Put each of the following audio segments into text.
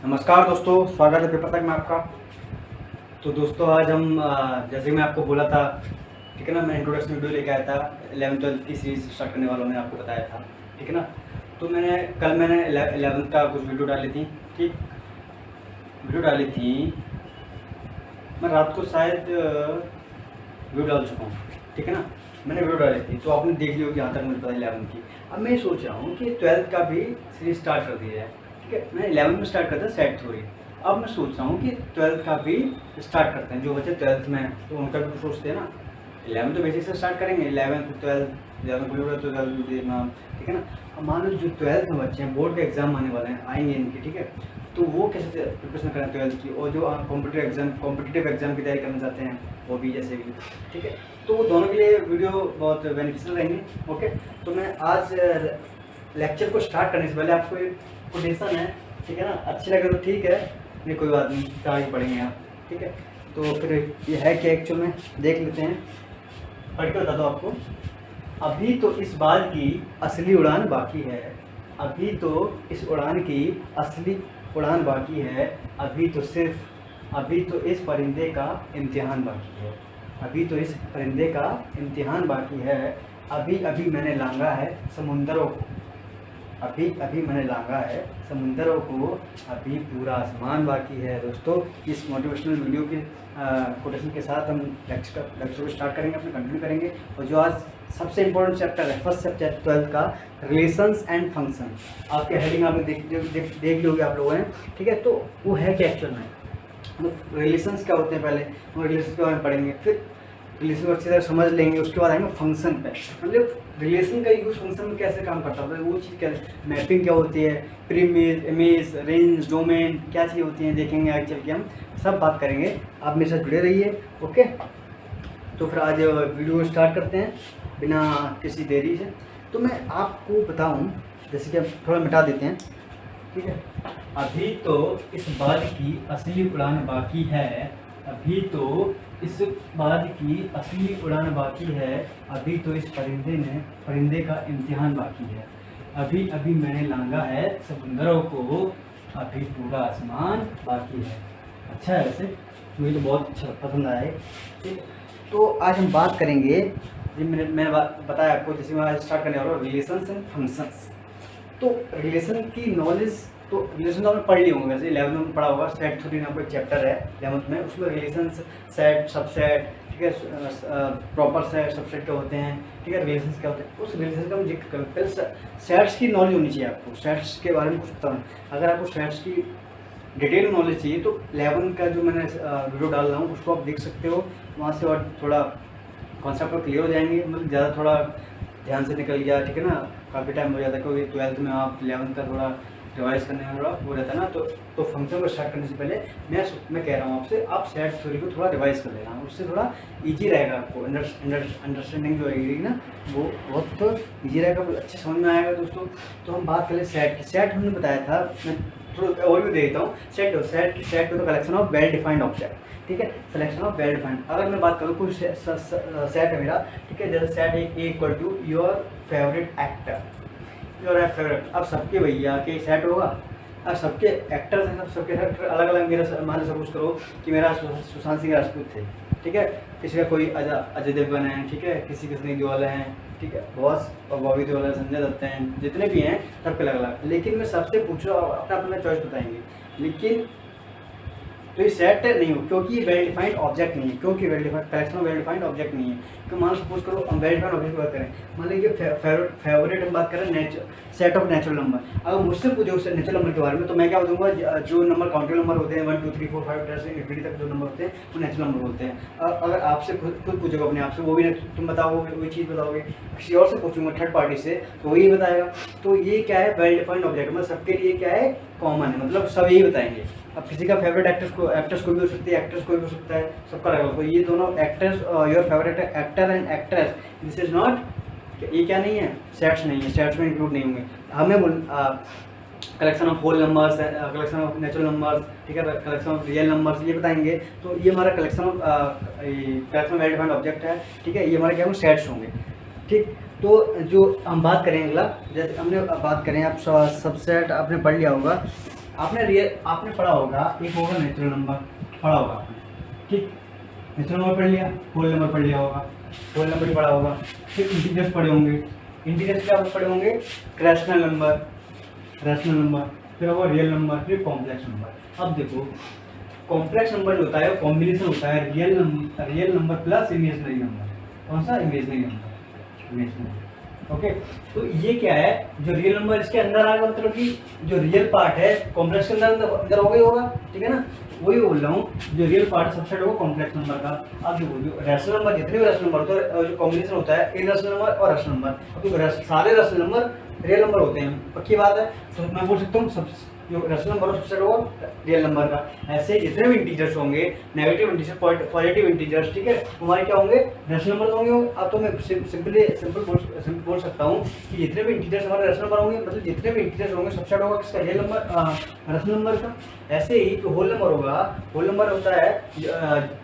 नमस्कार दोस्तों, स्वागत है पेपर तक में आपका। तो दोस्तों आज हम जैसे मैं आपको बोला था, ठीक है ना, मैं इंट्रोडक्शन वीडियो लेके आया था 11th-12th की सीरीज स्टार्ट करने वालों ने आपको बताया था, ठीक है ना। तो मैंने 11th का कुछ वीडियो डाली थी, ठीक, वीडियो डाली थी। मैं रात को शायद वीडियो डाल चुका हूँ, ठीक है ना। मैंने वीडियो डाली थी तो आपने देख ली होगी यहाँ तक, मुझे पता है 11th की। अब मैं सोच रहा हूँ कि 12th का भी सीरीज स्टार्ट कर दी जाए, ठीक है। मैं 11th में स्टार्ट करता सेट थ्योरी। अब मैं सोच रहा हूँ कि 12th का भी स्टार्ट करते हैं। जो बच्चे 12th में हैं तो उनका भी सोचते हैं ना, 11th तो बेसिक से स्टार्ट करेंगे, 11th 12th 11th तो 12th देना, ठीक है ना। अब मान लो जो 12th में बच्चे हैं, बोर्ड के एग्जाम आने वाले हैं, आएंगे इनके, ठीक है। तो वो कैसे प्रिपरेशन करें 12th की, और जो कॉम्पिटिटिव एग्जाम की तैयारी करना चाहते हैं वो भी जैसे भी, ठीक है। तो वो दोनों के लिए वीडियो बहुत बेनिफिशियल रहेंगे। ओके, तो मैं आज लेक्चर को स्टार्ट करने से पहले आपको एक कोटेशन है, ठीक है ना। अच्छी लगे तो ठीक है, नहीं कोई बात नहीं, तो आगे पढ़ेंगे आप, ठीक है। तो फिर ये है क्या एक्चुअल में, देख लेते हैं, पढ़ के बता दो आपको। अभी तो इस बाल की असली उड़ान बाकी है, अभी तो इस उड़ान की असली उड़ान बाकी है, अभी तो इस परिंदे का इम्तिहान बाकी है, अभी तो इस परिंदे का इम्तिहान बाकी है। अभी अभी मैंने लांगा है समुंदरों को, अभी अभी मैंने लांगा है समुंदरों को, अभी पूरा आसमान बाकी है। दोस्तों इस मोटिवेशनल वीडियो के कोटेशन के साथ हम लेक्चर को स्टार्ट करेंगे, अपने कंटिन्यू करेंगे। और जो आज सबसे इम्पोर्टेंट चैप्टर है, फर्स्ट चैप्टर 12th का, रिलेशंस एंड फंक्शन। आपके हेडिंग आपने देख ली होगी आप लोगों ने, ठीक है। तो वो है क्या एक्चुअल में, तो रिलेशंस क्या होते हैं, पहले हम रिलेशंस के बारे में पढ़ेंगे, फिर रिलेशन को अच्छी तरह समझ लेंगे, उसके बाद आएंगे फंक्शन पे, मतलब रिलेशन का यूज फंक्शन में कैसे काम करता है, वो चीज़ क्या, मैपिंग क्या होती है, प्रीमेज, इमेज, रेंज, डोमेन, क्या चीज़ होती हैं, देखेंगे आगे चल के, हम सब बात करेंगे। आप मेरे साथ जुड़े रहिए, ओके। तो फिर आज वीडियो स्टार्ट करते हैं बिना किसी देरी से। तो मैं आपको बताऊँ, जैसे कि अब थोड़ा मिटा देते हैं, ठीक है। अभी तो इस बाल की असली उड़ान बाकी है, अभी तो इस बाल की असली उड़ान बाकी है, अभी तो इस परिंदे का इम्तिहान बाकी है, अभी अभी मैंने लांगा है समुंदरों को, अभी पूरा आसमान बाकी है। अच्छा है, वैसे मुझे तो बहुत अच्छा पसंद आया है, ठीक। तो आज हम बात करेंगे, मैंने बताया आपको, जैसे मैं आज स्टार्ट करने वाला हूँ रिलेशंस एंड फंक्शंस। तो रिलेशन की नॉलेज, तो रिलेशन तो आपने पढ़ ली होंगे, वैसे 11th में पढ़ा होगा, सेट थ्योरी नाम का एक चैप्टर है 11th में, उसमें रिलेशन, सेट, सबसेट, ठीक है, प्रॉपर सेट, सबसेट क्या होते हैं, ठीक है, रिलेशन क्या होते हैं, उस रिलेशन का हम जिक्र करें। पहले सेट्स की नॉलेज होनी चाहिए आपको, सेट्स के बारे में कुछ पता नहीं। अगर आपको सेट्स की डिटेल नॉलेज चाहिए तो 11th का जो मैंने वीडियो डाल रहा हूँ उसको आप देख सकते हो, वहाँ से और थोड़ा कॉन्सेप्ट क्लियर हो जाएंगे, मतलब ज़्यादा थोड़ा ध्यान से निकल गया, ठीक है ना। काफ़ी टाइम हो जाता है, क्योंकि 12th में आप 11th का थोड़ा रिवाइज करने में थोड़ा वो रहता है ना। तो फंक्शन को स्टार्ट करने से पहले मैं कह रहा हूँ आपसे, आप सेट थ्योरी को थोड़ा रिवाइज कर लेना, उससे थोड़ा इजी रहेगा आपको, अंडरस्टैंडिंग जो रहेगी ना, वो बहुत ईजी रहेगा, अच्छे समझ में आएगा दोस्तों। तो हम बात करें सेट की। सेट हमने बताया था, मैं थोड़ा और भी देता हूँ। सेट तो collection of well defined object, ठीक है, सिलेक्शन ऑफ वेल डिफाइंड। अगर मैं बात करूँ कुछ सेट है मेरा, ठीक है, जैसे set A equal to your favourite actor, your favourite. अब सबके भैया के सेट होगा, अब सबके एक्टर्स हैं, सबके एक्टर अलग अलग। मेरा मान सपोज करो कि मेरा सुशांत सिंह राजपूत थे, ठीक है, किसी का कोई अजय देवगन है, ठीक है, किसी सनी देओल हैं, ठीक है, बॉस और बॉबी देओल है, संजय दत्त हैं, जितने भी हैं सबके अलग अलग। लेकिन मैं सबसे पूछो, अपना अपना चॉइस बताएंगे, लेकिन तो ये सेट नहीं हो, क्योंकि ये वेल डिफाइंड ऑब्जेक्ट नहीं है, क्योंकि well defined collection well defined object नहीं है। तो मान सपोज करो हम वेल डिफाइंड ऑब्जेक्ट की बात करें, मान लीजिए फेवरेट हम बात करें सेट ऑफ नेचुरल नंबर। अगर मुझसे पूछो नेचुरल नंबर के बारे में, तो मैं क्या बोलूँगा, जो नंबर काउंटेबल नंबर होते हैं 1 2 3 4 5 से इंफिनिटी तक जो नंबर होते हैं वो नेचुरल नंबर बोलते हैं। अगर आपसे खुद पूछोगे अपने आप से, वो भी तुम बताओगे, वही चीज़ बताओगे। किसी और से पूछूंगा थर्ड पार्टी से, तो वही बताएगा। तो ये क्या है, वेल डिफाइंड ऑब्जेक्ट, मतलब सबके लिए क्या है, कॉमन है, मतलब सब यही बताएंगे। अब किसी का फेवरेट एक्टर्स को भी हो सकती है, एक्ट्रेस को भी हो सकता है, सबका अलग। तो ये दोनों actors, your favourite actor and actress, this is not, ये क्या नहीं है, सेट्स नहीं है, सेट्स में इंक्लूड नहीं होंगे। हमें collection of whole numbers, collection of natural numbers, ठीक है, कलेक्शन ऑफ रियल नंबर्स, ये बताएंगे। तो ये हमारा कलेक्शन वेल डिफाइंड ऑब्जेक्ट है, ठीक है, ये हमारे क्या होंगे, सेट्स होंगे, ठीक। तो जो हम बात करें अगला, जैसे हमने बात करें, आप सबसेट आपने पढ़ लिया होगा, आपने पढ़ा होगा, एक होगा नेचुरल नंबर, पढ़ा होगा आपने, ठीक, नेचुरल नंबर पढ़ लिया, होल नंबर पढ़ लिया होगा, होल नंबर ही पढ़ा होगा। फिर इंटीजर्स पढ़े होंगे, इंटीजर्स क्या पढ़े होंगे, रैशनल नंबर, रैशनल नंबर, फिर होगा रियल नंबर, फिर कॉम्प्लेक्स नंबर। अब देखो कॉम्प्लेक्स नंबर जो होता है वो कॉम्बिनेशन होता है real number plus imaginary number. कौन सा, इमेजिनरी नंबर, इमेजिनरी। ओके, तो ये क्या है, जो रियल नंबर इसके अंदर आएगा, मतलब कि जो रियल पार्ट है कॉम्प्लेक्स के अंदर होगा ही होगा, ठीक है ना, वही बोल रहा हूँ, जो रियल पार्ट सबसेट होगा कॉम्प्लेक्स नंबर का। अब देखो जो रैशनल नंबर, जितने भी रैशनल नंबर होते हैं, जो कॉम्बिनेशन होता है इरैशनल नंबर और रैशनल नंबर, तो सारे रैशनल नंबर रियल नंबर होते हैं, पक्की बात है। तो मैं बोल सकता हूँ सब जो रैशनल नंबर सबसेट होगा रियल नंबर का। ऐसे जितने भी इंटीजर्स होंगे, नेगेटिव इंटीजर, पॉजिटिव इंटीजर्स, ठीक है, हमारे क्या होंगे, रैशनल नंबर होंगे। अब तो मैं सिंपल बोल सकता हूँ कि जितने भी इंटीजर्स हमारे रैशनल नंबर होंगे, मतलब जितने भी इंटीजर्स होंगे सबसेट होगा किसका, रियल नंबर, रैशनल नंबर का। ऐसे ही जो होल नंबर होगा, होल नंबर होता है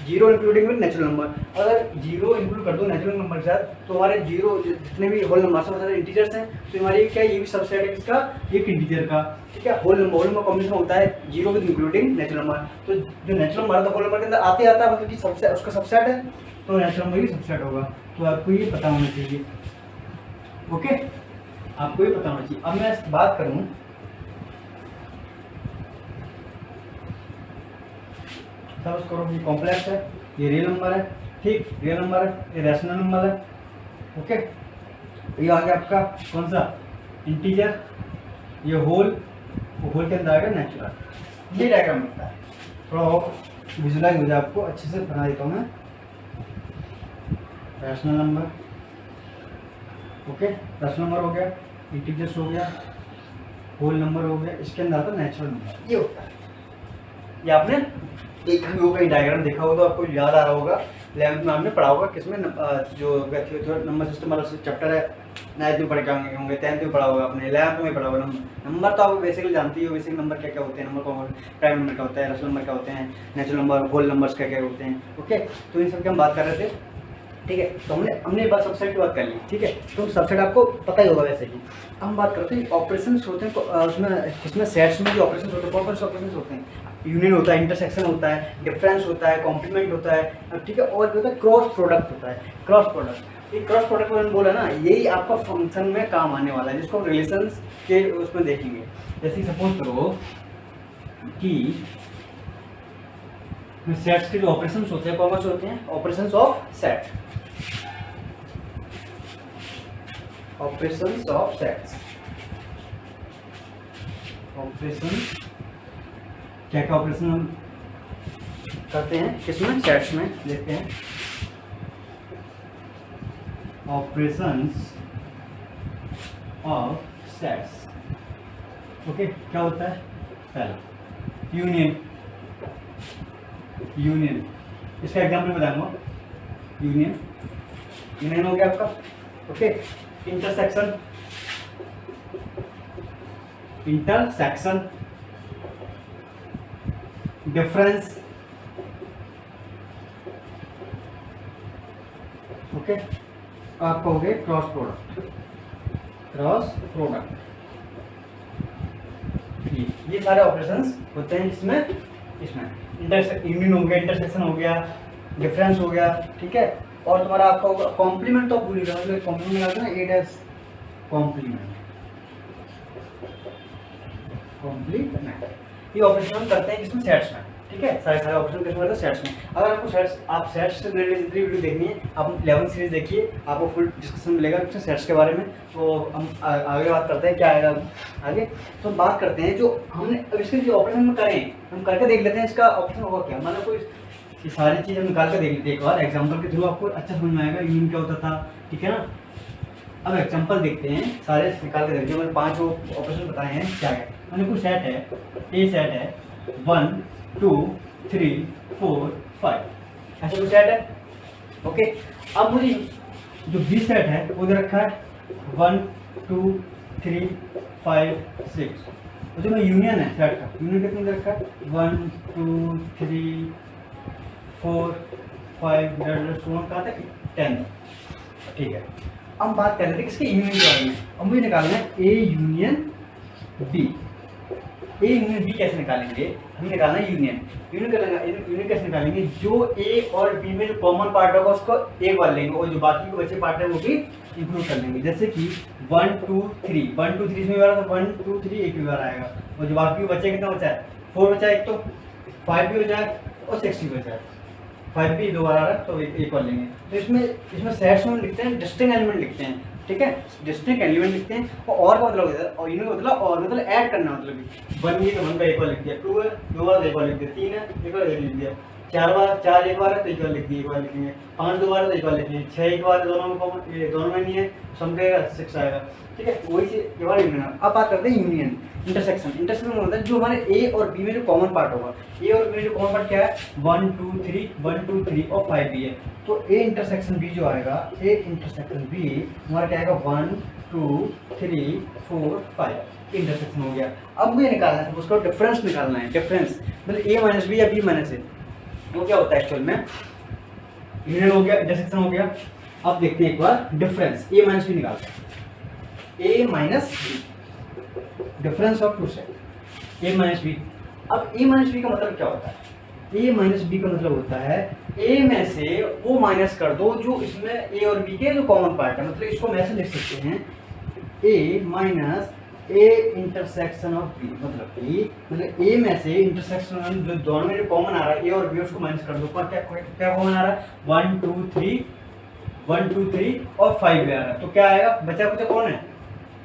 zero including with natural number. अगर जीरो इंक्लूड कर दो नेचुरल नंबर के साथ, तो हमारे जीरो जितने भी होल नंबर सब इंटीजर्स हैं, तो हमारी क्या, ये भी सबसेट है किसका, एक इंटीजर का, ठीक है। होल नंबर कॉम्बिनेशन होता है zero with including natural number. तो जो नेचुरल नंबर है होल नंबर के अंदर आते आता है, मतलब कि सबसे उसका सबसेट है, तो नेचुरल नंबर भी सबसेट होगा। तो आपको ये पता होना चाहिए, ओके, आपको ये पता होना चाहिए। अब मैं बात करूँ, सपोज करो ये कॉम्प्लेक्स है, ये रियल नंबर है, ठीक, रियल नंबर है, ये रैशनल नंबर है, ओके। ये आ गया आपका कौन सा, इंटीजर, ये होल के अंदर आएगा नेचुरल। ये डायग्राम बनता है, थोड़ा और विजुलाइज हो जाए आपको, अच्छे से बना देता हूँ मैं। Rational number, okay, rational number हो गया, इंटीजर्स हो गया, होल नंबर हो गया, इसके अंदर आता है नेचुरल नंबर। ये होता है, ये आपने देखा भी होगा, डायग्राम देखा होगा तो आपको याद आ रहा होगा, 11th में आपने पढ़ा होगा, किसमें जो नंबर सिस्टम वाला चैप्टर है, 9th में पढ़ के होंगे, 10th में पढ़ा होगा आपने, 11th में पढ़ा होगा। नंबर तो आप बेसिकली जानती हो, बेसिक नंबर क्या क्या होते हैं, नंबर कौन, प्राइम नंबर क्या होता है, रैशनल नंबर क्या होते हैं, नेचुरल नंबर, होल नंबर्स क्या क्या होते हैं, ओके। तो इन सब की हम बात कर रहे थे, ठीक है। तो हमने एक बार सबसेट की बात कर ली, ठीक है, तो सबसेट आपको पता ही होगा वैसे ही। अब हम बात करते हैं ऑपरेशंस होते हैं, उसमें सेट्स में जो ऑपरेशंस होते हैं, कौन कौन से ऑपरेशंस होते हैं, यूनियन होता है, इंटरसेक्शन होता है, डिफरेंस होता है, कॉम्प्लीमेंट होता है, ठीक है, और जो होता है क्रॉस प्रोडक्ट होता है, क्रॉस प्रोडक्ट। ये क्रॉस प्रोडक्ट मैंने बोला ना, यही आपका फंक्शन में काम आने वाला है, जिसको हम रिलेशंस के उसमें देखेंगे। जैसे सपोज करो कि सेट्स के जो ऑपरेशंस होते हैं, कौन से होते हैं, operations of set, operations of sets, operations, क्या क्या ऑपरेशन हम करते हैं किसमें, सेट्स में, देखते हैं। ऑपरेशंस ऑफ सेट्स, ओके, क्या होता है, पहला यूनियन, यूनियन, इसका एग्जाम्पल बताऊंगा, यूनियन हो गया आपका, okay. Intersection, intersection, difference, okay, आपका हो गया क्रॉस प्रोडक्ट, क्रॉस प्रोडक्ट। ये सारे ऑपरेशंस होते हैं जिसमें यूनियन हो गया, इंटरसेक्शन हो गया, डिफरेंस हो गया, ठीक है। और तुम्हारा आपका होगा कॉम्प्लीमेंट, तो भूल गया, कॉम्प्लीमेंट आता है ना, ए डैश कॉम्प्लीमेंट, कॉम्प्लीमेंट। ये ऑपरेशन हम करते हैं किसमें, सेट्स में, ठीक है, सारे ऑपरेशन किसमें करते हैं, सेट्स में। अगर आपको सेट्स से रिलेटेड जितनी वीडियो देखनी है, आप 11 सीरीज देखिए, आपको फुल डिस्कशन मिलेगा सेट्स के बारे में। तो हम आगे बात करते हैं, क्या आएगा आगे, तो हम बात करते हैं जो हमने अब इसके जो ऑपरेशन करें, हम करके देख लेते हैं इसका ऑप्शन होगा क्या, मतलब कोई ये सारी चीज़ हम निकाल कर देख लेते हैं एक बार एग्जाम्पल के थ्रू, आपको अच्छा समझ में आएगा यूनियन क्या होता था, ठीक है ना। अब एग्जाम्पल देखते हैं, सारे निकाल के देखिए, मैंने 5 ऑपरेशन बताए हैं, क्या है, मैंने कोई सेट है, ए सेट है, 1 2 3 4 5, ऐसा कोई सेट है, ओके। अब मुझे जो बी सेट है वो दे रखा है 1 2 3 5 6, और जो मैं यूनियन है सेट का, यूनियन कितने दे रखा है 1 2 3 4 5 कहाँ तक 10, ठीक है। अब बात कर रहे थे किसके यूनियन के बारे में, अब मुझे निकालना है A union B, A union B कैसे निकालेंगे, हमें निकालना है यूनियन। यूनियन कैसे निकालेंगे, जो ए और बी में जो कॉमन पार्ट होगा उसको एक बार लेंगे और जो बाकी के बचे पार्ट है वो भी इंक्लूड कर लेंगे। जैसे कि 1 2 3 1 2 3 इसमें बार तो 1 2 3 एक भी बार आएगा और जो बाकी बचे कितना बचा है 4 बचा है, एक तो 5 भी बचा है और 6 भी बचा है। 5 भी 2 बार आ रहा है तो एक बार लेंगे। तो इसमें सेट्स में लिखते हैं डिस्टिंक्ट एलिमेंट लिखते हैं, ठीक है, डिस्टिंक्ट एलिमेंट लिखते हैं। और का मतलब होता है और यूनियन का मतलब और मतलब ऐड करना, मतलब 1 है तो 1 का एक बार लिख दिया, 2 है 2 बार एक बार लिख दिया, 3 है एक बार लिख दिया, 4 एक बार है तो एक बार लिख दिया, एक बार लिखेंगे, 5 2 बार है तो एक बार लिखेंगे, 6 एक बार दोनों में कॉमन, ये दोनों में नहीं है सम का 6 आएगा, ठीक है। वही से ये बार यूनियन। अब बात करते हैं यूनियन इंटरसेक्शन। इंटरसेक्शन होता है जो हमारे ए और बी में जो कॉमन पार्ट होगा। ए और बी में जो कॉमन पार्ट क्या है 1 2 3 और 5 भी है, तो ए इंटरसेक्शन बी जो आएगा, ए इंटरसेक्शन बी हमारा क्या आएगा 1 2 3 4 5 इंटरसेक्शन हो गया। अब मुझे निकालना है उसका डिफरेंस निकालना है। डिफरेंस मतलब ए माइनस बी या बी माइनस ए, वो क्या होता है एक्चुअल में, यूनियन हो गया, इंटरसेक्शन हो गया। अब देखते हैं एक बार डिफरेंस, ए माइनस बी निकालते हैं, A minus B difference of two set A minus B. अब ए माइनस बी का मतलब क्या होता है, ए माइनस बी का मतलब होता है ए में से वो माइनस कर दो जो इसमें ए और बी के जो कॉमन पार्ट है, मतलब इसको मैं ऐसे लिख सकते हैं A minus A intersection of B, मतलब ए में से इंटरसेक्शन जो दोनों में जो कॉमन आ रहा है ए और बी उसको माइनस कर दो। क्या कॉमन आ रहा है 1 2 3 और 5 भी आ रहा है, तो क्या आएगा बचा कुछ कौन है,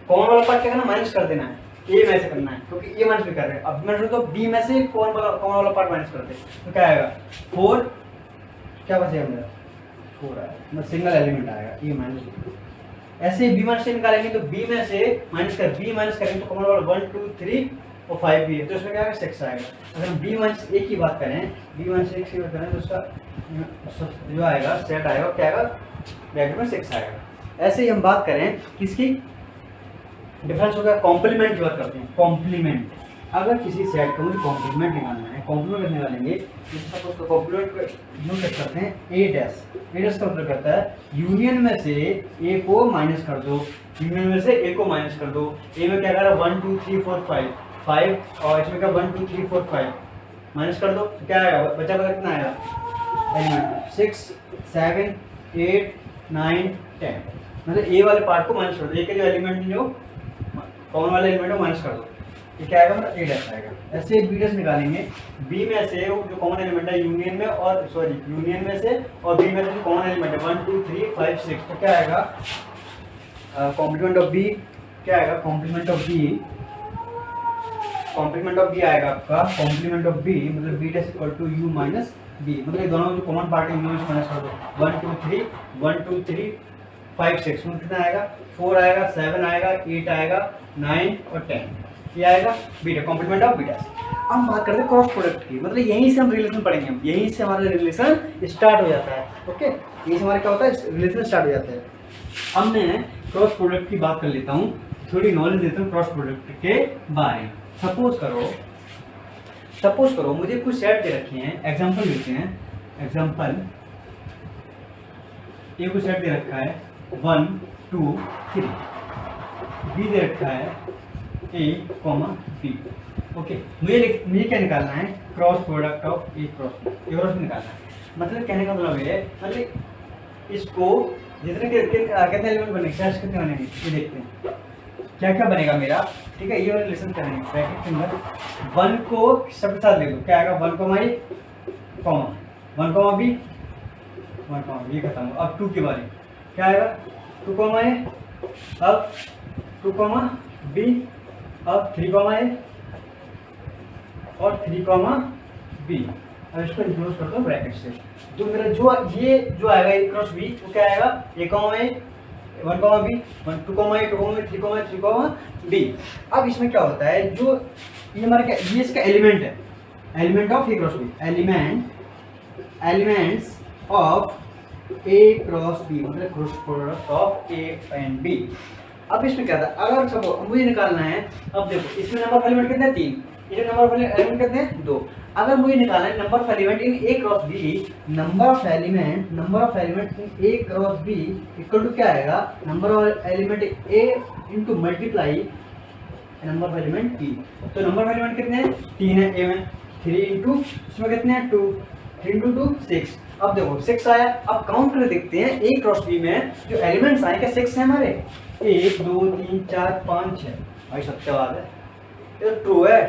कॉमन वाला पार्ट क्या करना माइनस कर देना है, ए में से करना है क्योंकि ए माइनस भी कर रहे हैं। अब मैं तो बी में से कॉमन वाला पार्ट माइनस करते हैं तो क्या आएगा 4, क्या बचेगा मेरा 4 आएगा, मतलब सिंगल एलिमेंट आएगा ए माइनस बी। ऐसे बी माइनस से निकालेंगे तो बी में से माइनस करेंगे तो कॉमन वाला 1 2 3 और 5 भी है, तो इसमें क्या आएगा 6 आएगा। अगर हम बी माइनस एक की बात करें, बी माइनस एक की बात करें तो उसका जो आएगा सेट आएगा क्या आएगा ब्रैकेट में 6 आएगा। ऐसे ही हम बात करें किसकी डिफरेंस हो गया, कॉम्प्लीमेंट की बात करते हैं। कॉम्प्लीमेंट, अगर किसी सेट का मुझे कॉम्प्लीमेंट निकालना है, कॉम्प्लीमेंट करने वालेंगे जैसे उसका कॉम्प्लीमेंट यूज करते हैं ए डैश का मतलब करता है यूनियन में से ए को माइनस कर दो, यूनियन में से ए को माइनस कर दो। ए में क्या कर रहा है 1 2 3 4 5 और इसमें क्या 1 2 3 4 5 माइनस कर दो तो क्या आएगा बचा कितना आएगा एलिमेंट 6 7 8 9 10, मतलब ए वाले पार्ट को माइनस कर दो, ए के जो एलिमेंट जो कॉमन वाले एलिमेंट को माइनस कर दो, ये क्या आएगा मतलब ए डैश आएगा। ऐसे बी डैश निकालेंगे, बी में से जो कॉमन एलिमेंट है यूनियन में और यूनियन में से और बी में से जो कॉमन एलिमेंट है 1 2 3 5 6, तो क्या आएगा कॉम्प्लीमेंट ऑफ बी, क्या आएगा कॉम्प्लीमेंट ऑफ बी आएगा आपका कॉम्प्लीमेंट ऑफ बी मतलब B dash equal to U minus B, मतलब दोनों जो कॉमन पार्ट है यूनियन से माइनस कर दो 1 2 3 5 6 में कितना आएगा 4 आएगा 7 आएगा 8 आएगा 9 और 10, ये आएगा बीटा कॉम्प्लीमेंट ऑफ बीटा। अब बात करते हैं क्रॉस प्रोडक्ट की, मतलब यहीं से हम रिलेशन पढ़ेंगे, हम यहीं से हमारा रिलेशन स्टार्ट हो जाता है। ओके, यहीं से हमारा क्या होता है रिलेशन स्टार्ट हो जाता है। अब मैं क्रॉस प्रोडक्ट की बात कर लेता हूँ, थोड़ी नॉलेज देता हूँ क्रॉस प्रोडक्ट के बारे में। सपोज करो मुझे कुछ सेट दे रखे हैं, एग्जाम्पल लेते हैं, एग्जाम्पल ए को सेट दे रखा है 1 2 3, बी दे रखा है ए बी। ओके, मुझे क्या निकालना है cross product of A cross निकालना है। मतलब कहने का मतलब ये मतलब इसको जितने कितने एलिमेंट बनेंगे कितने बनेंगे ये देखते हैं क्या क्या बनेगा मेरा, ठीक है। ये वाला रिलेशन करेंगे ब्रैकेट के अंदर 1 को सबके साथ ले लो, क्या आएगा 1 comma A comma 1 comma B 1 comma B, ये खत्म। अब 2 के बारे क्या आएगा 2 कॉमा ए, अब 2 कॉमा बी, अब 3 कॉमा ए और 3 कॉमा बी। अब इसको इंक्लूड कर दो ब्रैकेट से, जो मेरा ये जो आएगा ए क्रॉस बी वो क्या आएगा ए कॉमा ए 1 कॉमा बी 2 कॉमा ए 2 कॉमा बी 3 कॉमा बी। अब इसमें क्या होता है जो ये हमारा क्या ये इसका एलिमेंट है, element of A cross B, elements of A cross B मतलब cross product of A and B. अब इसमें क्या था अगर सपोज मुझे निकालना है, अब देखो इसमें नंबर ऑफ एलिमेंट कितने हैं 3, इसमें नंबर ऑफ एलिमेंट कितने हैं 2। अगर मुझे निकालना है number of element in A cross B, number of element in A cross B equal to क्या आएगा number of element A into multiply number of element E. तो नंबर ऑफ एलिमेंट कितने हैं? 3 है ए में, 3 इंटू इसमें कितने हैं 2, 3 इंटू 2 6। अब देखो 6 आया। अब काउंट कर देखते हैं ए क्रॉस बी में जो एलिमेंट्स आए क्या 6 है हमारे? 1 2 3 4 5 6। भाई सत्यवाद है, ये तो ट्रू है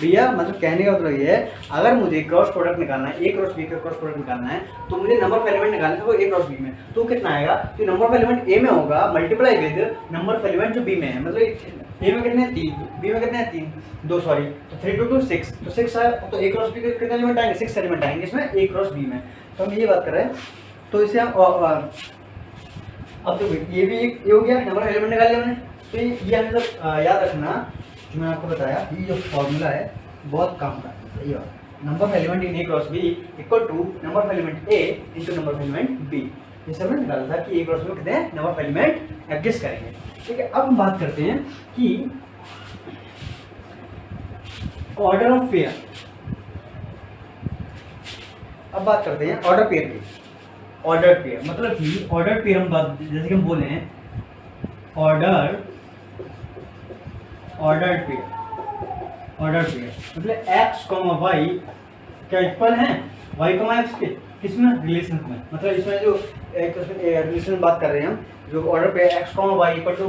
भैया। मतलब कहने का मतलब ये है अगर मुझे क्रॉस प्रोडक्ट निकालना है, ए क्रॉस बी का क्रॉस प्रोडक्ट निकालना है तो मुझे नंबर ऑफ एलिमेंट निकालना है वो ए क्रॉस बी में। तो कितना आएगा? तो नंबर ऑफ एलिमेंट ए में होगा multiply with number of element जो बी में है। मतलब ए में कितने हैं 3, बी में कितने हैं 3 2 सॉरी, तो 3 2 6, तो 6 आया। तो ए क्रॉस बी के कितने एलिमेंट आएंगे? 6 एलिमेंट आएंगे इसमें ए क्रॉस बी में। तो हम ये बात कर रहे हैं। तो इसे हम अब देखो ये भी एक ये हो गया, नंबर ऑफ एलिमेंट निकाल लिया हमने। तो ये हमें सब याद रखना जो मैंने आपको बताया, ये जो फॉर्मूला है बहुत काम का है। ये number of element in A cross B equal to number of element A into number of element B. ये सब मैंने निकाला था कि ए क्रॉस बी कितने नंबर ऑफ एलिमेंट एडजस्ट करेंगे। ठीक है, अब हम बात करते हैं कि ऑर्डर ऑफ पेयर। अब बात करते हैं ऑर्डर पेयर की। ऑर्डर पेयर मतलब कि ऑर्डर पेयर हम बात जैसे कि हम बोले हैं ऑर्डर पेयर मतलब x, y क्या इक्वल है y, x के किसमें? रिलेशन में। मतलब इसमें जो एक रिलेशन बात कर रहे हैं हम, जो ऑर्डर पे x, y इक्वल टू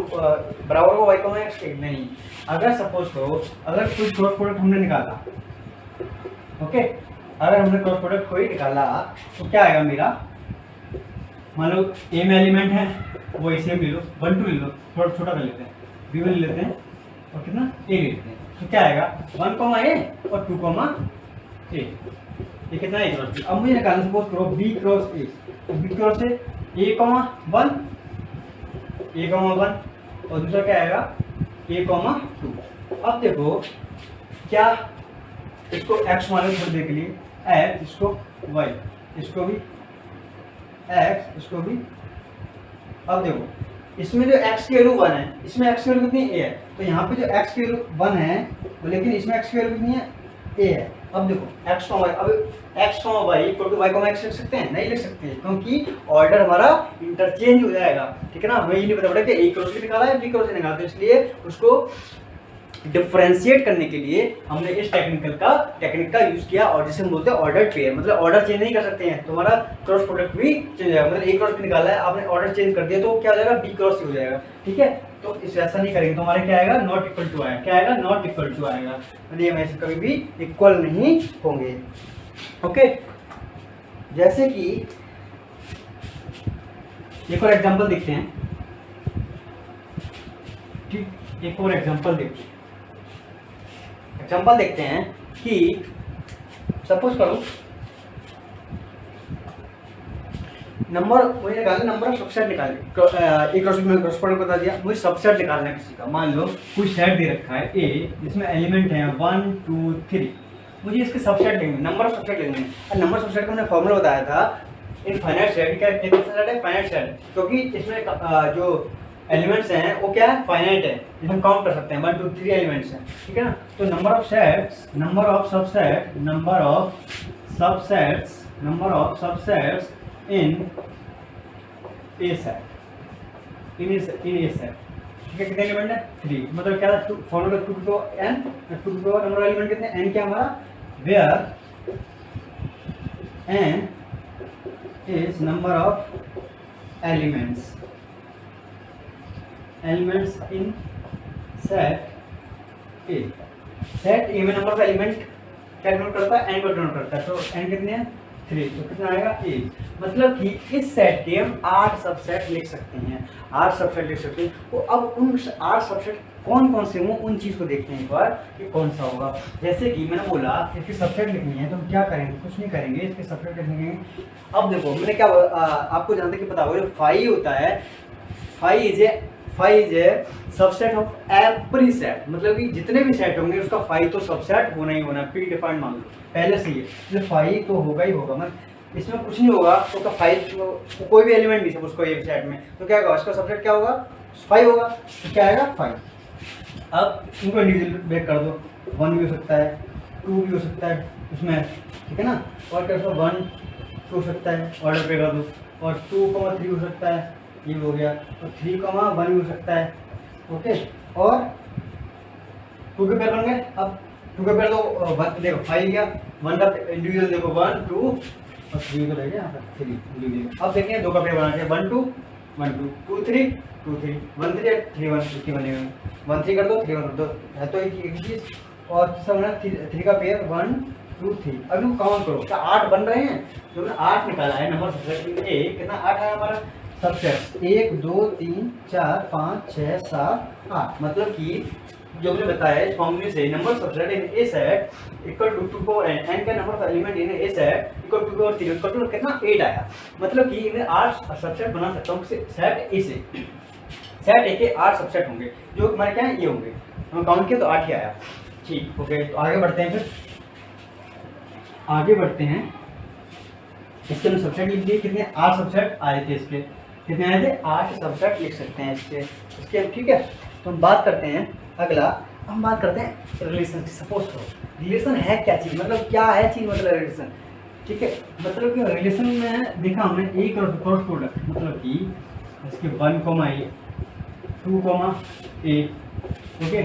बराबर हो y, x के नहीं। अगर सपोज करो अगर कोई क्रॉस प्रोडक्ट हमने निकाला, ओके, अगर हमने क्रॉस प्रोडक्ट कोई निकाला तो क्या आएगा मेरा? मान लो ए में एलिमेंट है वो इसे ले लो, 1 2 ले लो, थोड़ा छोटा कर लेते हैं, बी में ले लेते हैं और कितना ए ले लेते हैं। तो क्या आएगा? 1 ए और 2 ए। ये कितना ए क्रॉस बी। अब मुझे निकालना सपोज करो बी क्रॉस ए, तो बी क्रॉस ए 1 और दूसरा क्या आएगा? a 2। अब देखो क्या इसको x मान लो थोड़ी देर के लिए, x इसको y, इसको भी x, इसको भी। अब देखो इसमें जो x की वैल्यू 1 है, इसमें x की वैल्यू कितनी a है, तो यहाँ पे जो x की वैल्यू 1 है लेकिन इसमें x की वैल्यू कितनी है? a है। अब देखो x, y, अब x, y equal to y, x लिख सकते हैं? नहीं लिख सकते क्योंकि ऑर्डर हमारा इंटरचेंज हो जाएगा। ठीक है ना, हमें ये नहीं पता पड़ा कि a क्रॉस निकाला है, b क्रॉस निकाला, तो इसलिए उसको डिफरेंशिएट करने के लिए हमने इस टेक्निक का यूज किया और जिसे हम बोलते हैं ऑर्डर पेयर। मतलब ऑर्डर चेंज नहीं कर सकते हैं, तुम्हारा क्रॉस प्रोडक्ट भी चेंज हो जाएगा। मतलब ए क्रॉस भी निकाला है आपने, ऑर्डर चेंज कर दिया तो क्या हो जाएगा? बी क्रॉस हो जाएगा। ठीक है, तो इस ऐसा नहीं करेंगे तो हमारा क्या आएगा? नॉट इक्वल टू आएगा। क्या आएगा? नॉट इक्वल टू आएगा। मतलब ये हमेशा कभी भी इक्वल नहीं होंगे। ओके, जैसे कि एक और एग्जांपल देखते हैं। ठीक, एक और एग्जांपल देखते हैं कि सपोज करो मुझे निकालना, नंबर ऑफ सबसेट निकाले। एक क्रॉस प्रोडक्ट बता दिया, मुझे सबसेट निकालना है किसी का। मान लो कोई सेट दे रखा है ए, जिसमें एलिमेंट है 1 2 3। मुझे इसके सबसेट लेंगे, नंबर ऑफ सबसेट लेंगे। और नंबर ऑफ सबसेट का मैंने फॉर्मूला बताया था इनफाइनाइट सेट। क्या सेट है? फाइनाइट सेट, क्योंकि इसमें जो एलिमेंट्स हैं वो क्या है? फाइनाइट है, जिसे हम काउंट कर सकते हैं। 1 2 3 एलिमेंट्स हैं। ठीक है ना, तो number of subsets in a set. ठीक है, कितने एलिमेंट है? 3। मतलब क्या था? Formula 2 to n, 2 to number of element कितने? n क्या हमारा? Where n is number of elements in set A. Set A में नंबर ऑफ एलिमेंट क्या डिनोट करता है? n को डिनोट करता है। तो n कितने हैं? 3। तो कितना आएगा? a। मतलब कि इस सेट के हम 8 सबसेट लिख सकते हैं। 8 सबसेट लिख सकते हैं। तो अब उन 8 सबसेट कौन कौन से हों उन चीज़ को देखते हैं एक बार कि कौन सा होगा। जैसे कि मैंने बोला इसकी सबसेट लिखनी है तो हम क्या करेंगे? कुछ नहीं करेंगे, इसके सबसेट लिखेंगे। अब देखो मैंने क्या आपको जहाँ तक कि पता होगा, जो फाई होता है, phi is a subset of every set. मतलब कि जितने भी सेट होंगे उसका फाई तो सबसेट होना ही होना, प्री डिफाइंड मान लो पहले से ही है, तो फाई तो होगा ही होगा। मतलब इसमें कुछ नहीं होगा तो उसका फाई तो कोई भी एलिमेंट नहीं, सब उसको एक सेट में तो क्या होगा? उसका सबसेट क्या होगा? फाई होगा। तो क्या आएगा? फाई। अब इनको इंडिविजुअल ब्रेक कर दो, 1 भी हो सकता है, 2 भी हो सकता है उसमें। ठीक है ना, और क्या 1 2 हो सकता है, ऑर्डर पे कर दो, और 2 3 हो सकता है, ये हो गया। और 3 1 भी हो सकता है। ओके, और 2 के पेयर बन गए। अब 2 के पेयर तो देखो 5 गया, 1 का इंडिविजुअल देखो 1 2 और 3 तो रह गया यहाँ पर 3 इंडिविजुअल। अब देखें 2 का पेयर बना के 1 2 1 2 2 3 2 3 1 3 3 1 इसकी बने हुए 1 3 कर दो 3 1 दो है तो एक चीज। और तीसरा बना 3 का पेयर 1 2 3। अब हम काउंट करो क्या 8 बन रहे हैं, जो हमने 8 निकाला है नंबर सबसेट में ए कितना 8 है हमारा सबसेट 1 2 3 4 5 6 7 8। मतलब कि जो हमने बताया इस फॉर्मूले से number subset in a set equal to 2 power n का number of element in a set equal to power 3 equal to कितना 8 आया। मतलब कि मैं 8 सबसेट बना सकता हूँ सेट ए से। सेट ए के 8 सबसेट होंगे जो हमारे क्या है ये होंगे, हम काउंट किया तो 8 ही आया। ठीक ओके, तो आगे बढ़ते हैं। फिर आगे बढ़ते हैं, इसके हम सबसेट लिख दिए कितने 8 सबसेट आए थे। इसके कितने आए थे 8 सबसेट लिख सकते हैं इसके ठीक है। तो हम बात करते हैं अगला, हम बात करते हैं रिलेशन की। सपोज करो रिलेशन है क्या चीज़, मतलब क्या है चीज़, मतलब रिलेशन ठीक है। मतलब कि रिलेशन में देखा हमने एक क्रॉस प्रोडक्ट, मतलब कि इसके 1 ए 2 ए ओके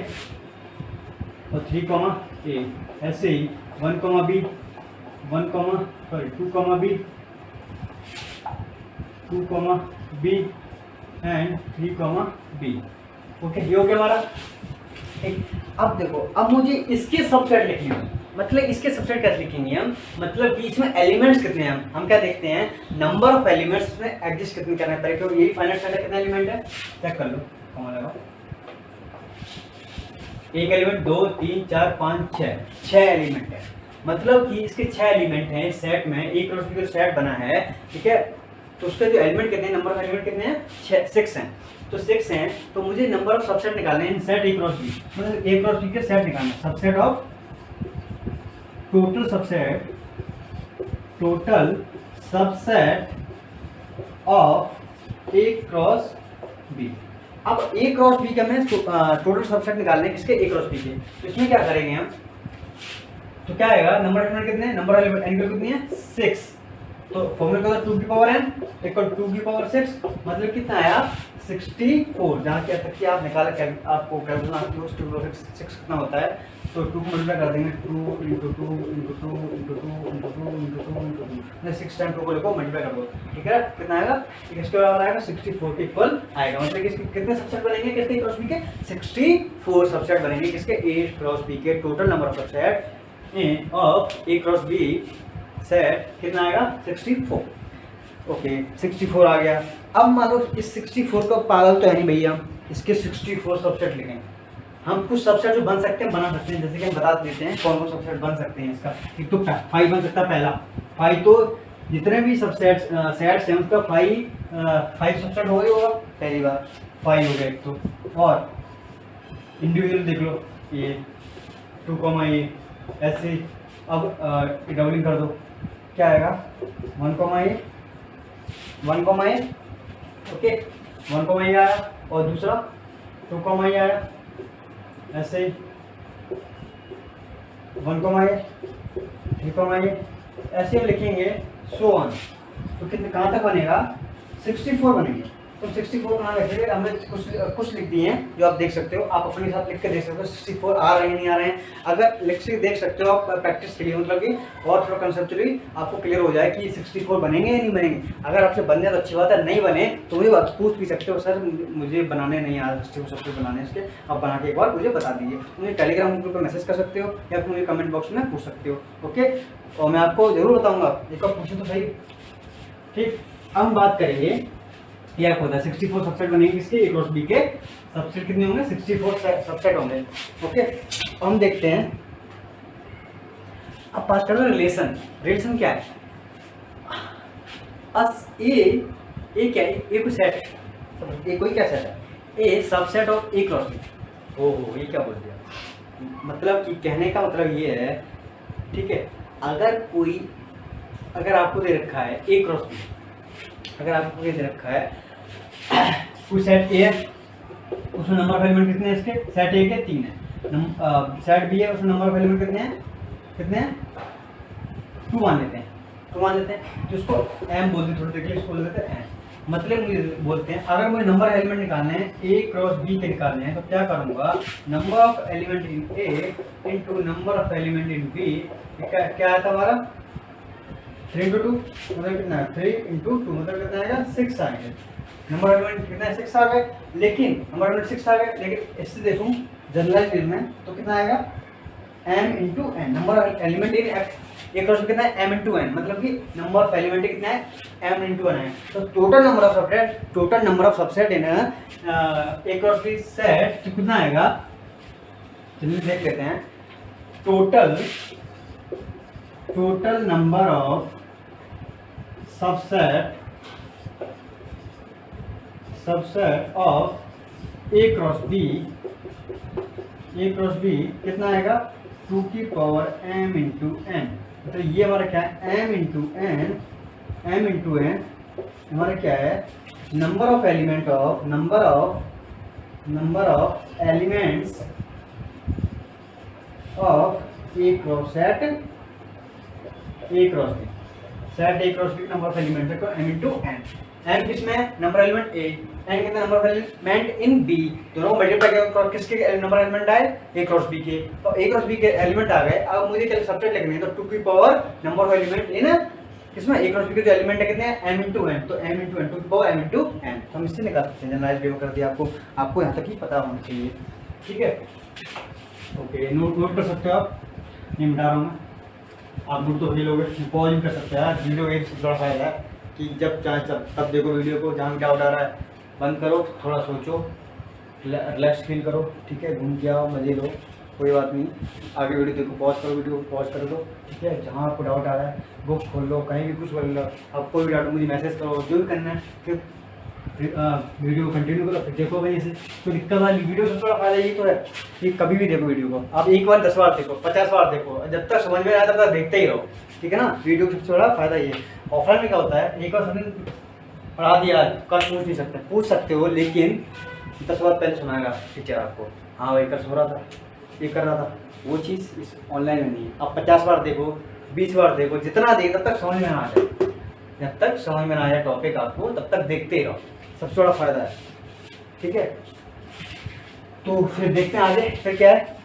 और 3 ए, ऐसे ही 1 B 2 B and 3 B okay. ये हो गया हमारा एक। अब देखो अब मुझे इसके सबसेट लिखने हैं, मतलब इसके सबसेट कैसे लिखेंगे हम, मतलब कि इसमें एलिमेंट्स कितने हैं हम क्या देखते हैं नंबर ऑफ एलिमेंट्स में एग्जिस्ट कितने करना है। तो यही फाइनल सेट है कितने एलिमेंट है चेक कर लो कौन लगा। एक एलिमेंट 2 3 4 5 6 एलिमेंट है। मतलब कि इसके 6 एलिमेंट हैं सेट में, एक क्रॉस बी का सेट बना है ठीक है। तो उसके जो एलिमेंट कितने हैं, नंबर ऑफ एलिमेंट कितने हैं 6 हैं। तो 6 हैं तो मुझे नंबर ऑफ सबसेट निकालने हैं in set A cross B, मतलब ए क्रॉस बी के सेट निकालना है। Subset of total subset of A cross B. अब ए क्रॉस बी का हमें टोटल सबसेट निकालने किसके ए क्रॉस बी के। तो इसमें क्या करेंगे हम, तो क्या आएगा नंबर ऑफ एलिमेंट कितने हैं, नंबर ऑफ एलिमेंट कितनी है 6। तो फॉर्मूला का 2 की पावर n इक्वल 2 की पावर 6 मतलब कितना आया 64। जहाँ क्या तक कि आप निकाला आपको कैलकुलेशन 6 कितना होता है। तो 2 को मल्टीप्लाई कर देंगे 2 into 2 into 2 into 2 into 2 into 2 into 2 6 time 2 को लिखो मल्टीप्लाई कर दो ठीक है। कितना आएगा इसके बराबर आएगा 64 के इक्वल आएगा। मतलब इसके कितने सबसेट बनेंगे किसके क्रॉस बी के 64 सबसेट बनेंगे किसके ए क्रॉस बी के। Total number of subset of A cross B set कितना आएगा 64 ओके 64 आ गया। अब मान लो इस 64 का पागल तो है नहीं भैया, इसके 64 सबसेट लिखें हम। कुछ सबसेट जो बन सकते हैं बना सकते हैं, जैसे कि हम बता देते हैं कौन कौन सबसेट बन सकते हैं इसका। एक तो 5 बन सकता है पहला 5, तो जितने भी सबसेट सेट्स हैं उसका 5 सबसेट हो गई होगा पहली बार 5 हो गया एक तो। और इंडिविजुअल देख लो ये 2 ए ऐसे। अब डबलिंग कर दो क्या आएगा 1 ओके 1 आया और दूसरा 2 आया ऐसे 1 3 ऐसे हम लिखेंगे सो ऑन। तो कितने कहाँ तक बनेगा 64 बनेंगे। तो 64 कहाँ रखेंगे, हमने कुछ लिख दिए हैं जो आप देख सकते हो, आप अपने साथ लिख के देख सकते हो 64 आ रहे हैं नहीं आ रहे हैं। अगर लिख के देख सकते हो आप प्रैक्टिस के लिए, मतलब कि और थोड़ा कंसेप्चुअली आपको क्लियर हो जाए कि 64 बनेंगे या नहीं बनेंगे। अगर आपसे बन जाए तो अच्छी बात है, नहीं बने तो मुझे पूछ भी सकते हो सर मुझे बनाने नहीं आ रहा 64 सबसे बनाने इसके, आप बना के एक बार मुझे बता दीजिए। मुझे टेलीग्राम ग्रुप पर मैसेज कर सकते हो या फिर मुझे कमेंट बॉक्स में पूछ सकते हो ओके। और मैं आपको जरूर बताऊँगा, एक बार पूछे तो सही ठीक। अब हम बात करेंगे क्या होता है 64 सबसेट बनेंगे किसके ए क्रॉस बी के। सबसेट कितने होंगे 64 सबसेट होंगे ओके। हम देखते हैं अब बात करते हैं रिलेशन क्या है। ए क्या है, ए कोई सेट है, ए कोई क्या सेट है, A subset of A cross B. ओहो ये क्या बोल दिया, मतलब कि कहने का मतलब ये है ठीक है। अगर आपको दे रखा है ए क्रॉस बी, अगर आपको दे रखा है कोई सेट ए है उसमें नंबर ऑफ एलिमेंट कितने हैं इसके, सेट ए के 3 है। सेट बी है उसमें नंबर ऑफ एलिमेंट कितने हैं 2 मान लेते हैं तो उसको एम बोल देते, थोड़ी देर के लिए इसको बोल देते हैं एम। मतलब मुझे बोलते हैं अगर मुझे नंबर एलिमेंट निकालने हैं ए क्रॉस बी के निकालने हैं तो क्या करूंगा, number of element in A into number of element in B, क्या आता हमारा 3 इंटू 2 मतलब कितना, 3 इंटू 2 मतलब कितना आएगा 6 आएगा। नंबर एलिमेंट कितना 6 आ गए, लेकिन नंबर एलिमेंट 6 आ गए, लेकिन इससे देखूं जनरलाइज में तो कितना आएगा m into n. Number element in एक क्रॉस कितना है m इंटू एन, मतलब कि नंबर ऑफ एलिमेंट कितना है m इंटू एन है। तो टोटल नंबर ऑफ सबसेट इन एक क्रॉस बी सेट तो कितना आएगा, चलिए देख लेते हैं। Total number of subset of A cross B कितना आएगा 2 की पावर m इंटू एन। तो ये हमारा क्या है m इंटू एन हमारा क्या है, number of elements of A cross B number of element को m इंटू एन। एन किसमें, नंबर एलिमेंट ए, एन कितना नंबर एलिमेंट इन बी, दोनों को मल्टीप्लाई किया किसके नंबर एलिमेंट आए ए क्रॉस बी के, तो ए क्रॉस बी के एलिमेंट आ गए। अब मुझे चलो सबसेट लिखनी है तो 2 की पावर नंबर ऑफ एलिमेंट इन किसमें ए क्रॉस बी के जो एलिमेंट है कितने हैं m इंटू एन, तो m इंटू एन 2 की पावर m इंटू एन। हम इससे निकाल सकते हैं, जनरलाइज वे में कर दिया आपको यहाँ तक ही पता होना चाहिए, ठीक है। ओके, नोट कर सकते हो आप, नहीं मिटा रहा हूँ मैं, आप नोट तो फील हो गए, पॉज भी कर सकते हैं। वीडियो एक थोड़ा फायदा है कि जब चाहे तब देखो वीडियो को, जहाँ क्या उठा रहा है बंद करो, थोड़ा सोचो, रिलैक्स फील करो, ठीक है, घूम के आओ, मजे लो, कोई बात नहीं। आगे वीडियो देखो, पॉज करो, वीडियो को पॉज कर दो, ठीक है। जहाँ आपको डाउट आ रहा है बुक खोल लो, कहीं भी कुछ बोल लो, आप कोई भी डाउट मुझे मैसेज करो, जो भी करना है, फिर वीडियो कंटिन्यू करो, फिर देखो भाई ऐसे तो दिक्कत वाली वीडियो से थोड़ा फायदा ये तो है कि कभी भी देखो वीडियो को, आप एक बार 10 बार देखो, 50 बार देखो, जब तक समझ में आया तब तक देखते ही रहो, ठीक है ना। वीडियो का सबसे बड़ा फायदा ये। ऑफलाइन में क्या होता है, एक बार समझ पढ़ा दिया, कल पूछ सकते हो, लेकिन 10 बार पहले सुनाएगा टीचर आपको, हाँ भाई कल सो रहा था, ये कर रहा था, वो चीज़ इस ऑनलाइन में नहीं है। आप 50 बार देखो, 20 बार देखो, जितना देखो तब तक समझ में आ जाए, जब तक समझ में आ जाए टॉपिक आपको तब तक देखते ही रहो, सबसे बड़ा फायदा है, ठीक है। तो फिर देखते हैं आगे फिर क्या है।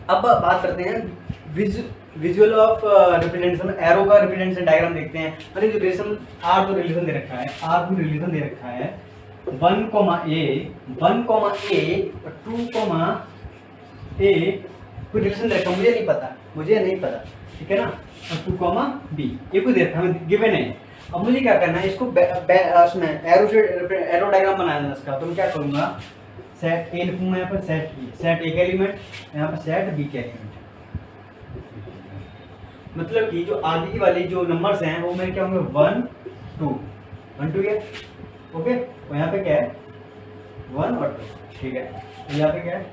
अब बात करते हैं विजुअल ऑफ रिप्रेजेंटेशन, एरो का रिप्रेजेंटेशन डायग्राम देखते हैं। मतलब जो रिलेशन आर, तो रिलेशन दे रखा है, 1, A 2, A कोई रिलेशन दे रखा है, मुझे नहीं पता, ठीक है ना। और 2, B ये कोई दे रखा है, गिवन है। अब मुझे क्या करना है, इसको उसमें एरो डायग्राम बनाना है इसका। तो मैं क्या करूँगा, सेट ए लिखूंगा यहाँ पर, सेट ए का एलिमेंट, यहाँ पर सेट बी का एलिमेंट, मतलब कि जो आगे की वाली जो नंबर्स हैं वो मेरे क्या होंगे 1 2 है, ओके। और यहाँ पे क्या है 1 और 2, ठीक है। तो यहाँ पे क्या है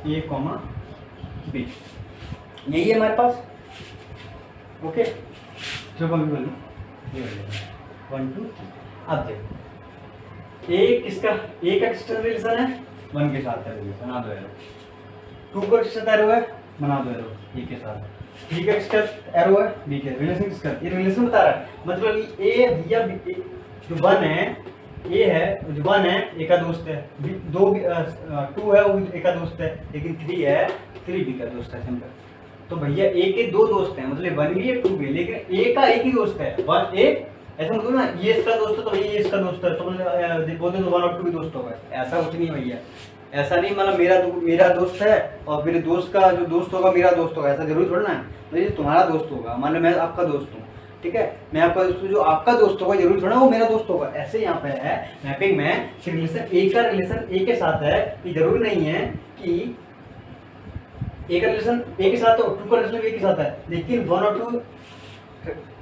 A, B, यही है हमारे पास, ओके। जो मैं बोलूँ ये 1 2 3। अब देखो ए का किसका रिलेशन है, 1 के साथ है, बना दो एरो। 2 का किसका एरो है, बना दो एरो ए के साथ। 3 का किसका एरो है, बी के। रिलेशन किसका, ये रिलेशन बता रहा है, मतलब ए या बी, जो 1 है ए है, जो 1 है ए का दोस्त है, 2 है वो ए का दोस्त है, लेकिन 3 है 3 बी का दोस्त है, सिंपल। तो भैया ए के 2 दोस्त हैं, मतलब 1 भी है 2 भी, लेकिन ए का एक ही दोस्त है, 1 ए, ऐसा मतलब ना ये इसका दोस्त है तो ये इसका दोस्त है, तो मतलब बोलते तो 1 और 2 भी दोस्त होगा, ऐसा कुछ नहीं भैया, ऐसा नहीं। मतलब मेरा दोस्त है और मेरे दोस्त का जो दोस्त होगा मेरा दोस्त होगा, ऐसा जरूरी थोड़ा ना है। तो ये तुम्हारा दोस्त होगा, मान लो मैं आपका दोस्त हूँ, ठीक है, मैं आपका दोस्त, जो आपका दोस्त होगा जरूरी थोड़ा वो मेरा दोस्त होगा। ऐसे यहाँ पे है मैपिंग में, रिलेशन ए का रिलेशन ए के साथ है, ये जरूरी नहीं है कि ए का रिलेशन ए के साथ हो, 2 का रिलेशन ए के साथ है, लेकिन 1 और 2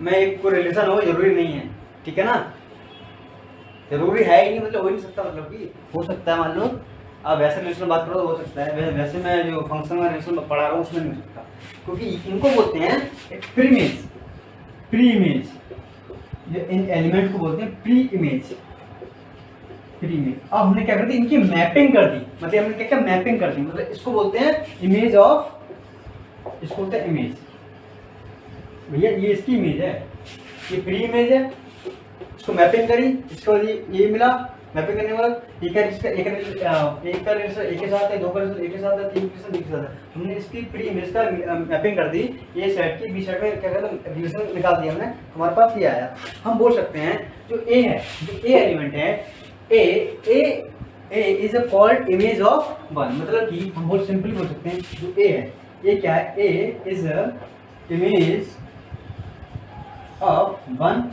में एक को रिलेशन हो जरूरी नहीं है, ठीक है ना। जरूरी है ही नहीं, मतलब हो ही नहीं सकता, मतलब कि हो सकता है, मान लो आप वैसे रिलेशन बात करो तो हो सकता है, वैसे मैं जो फंक्शन में रिलेशन पढ़ा रहा हूँ उसमें नहीं हो सकता, क्योंकि इनको बोलते हैं प्री इमेज, इन एलिमेंट को बोलते हैं प्री इमेज। अब हमने क्या कर दी, इनकी मैपिंग कर दी, मतलब हमने क्या मैपिंग कर दी, मतलब इसको बोलते हैं इमेज ऑफ, इसको बोलते हैं इमेज। भैया ये इसकी इमेज है, ये प्री इमेज है, उसको मैपिंग करी, इसको ये मिला, मैपिंग करने के बाद एक का रिलेशन एक के साथ है, दो का रिलेशन एक के साथ है, तीन के रिलेशन एक के साथ है। हमने इसकी प्री इमेज का मैपिंग कर दी, ए सेट की बी सेट में क्या कहते हैं रिलेशन निकाल दिया हमने, हमारे पास ये आया। हम बोल सकते हैं जो ए है, जो ए एलिमेंट है, A is a called image of one, मतलब कि हम बहुत सिंपली बोल सकते हैं जो ए है, ए क्या है, A is a image of one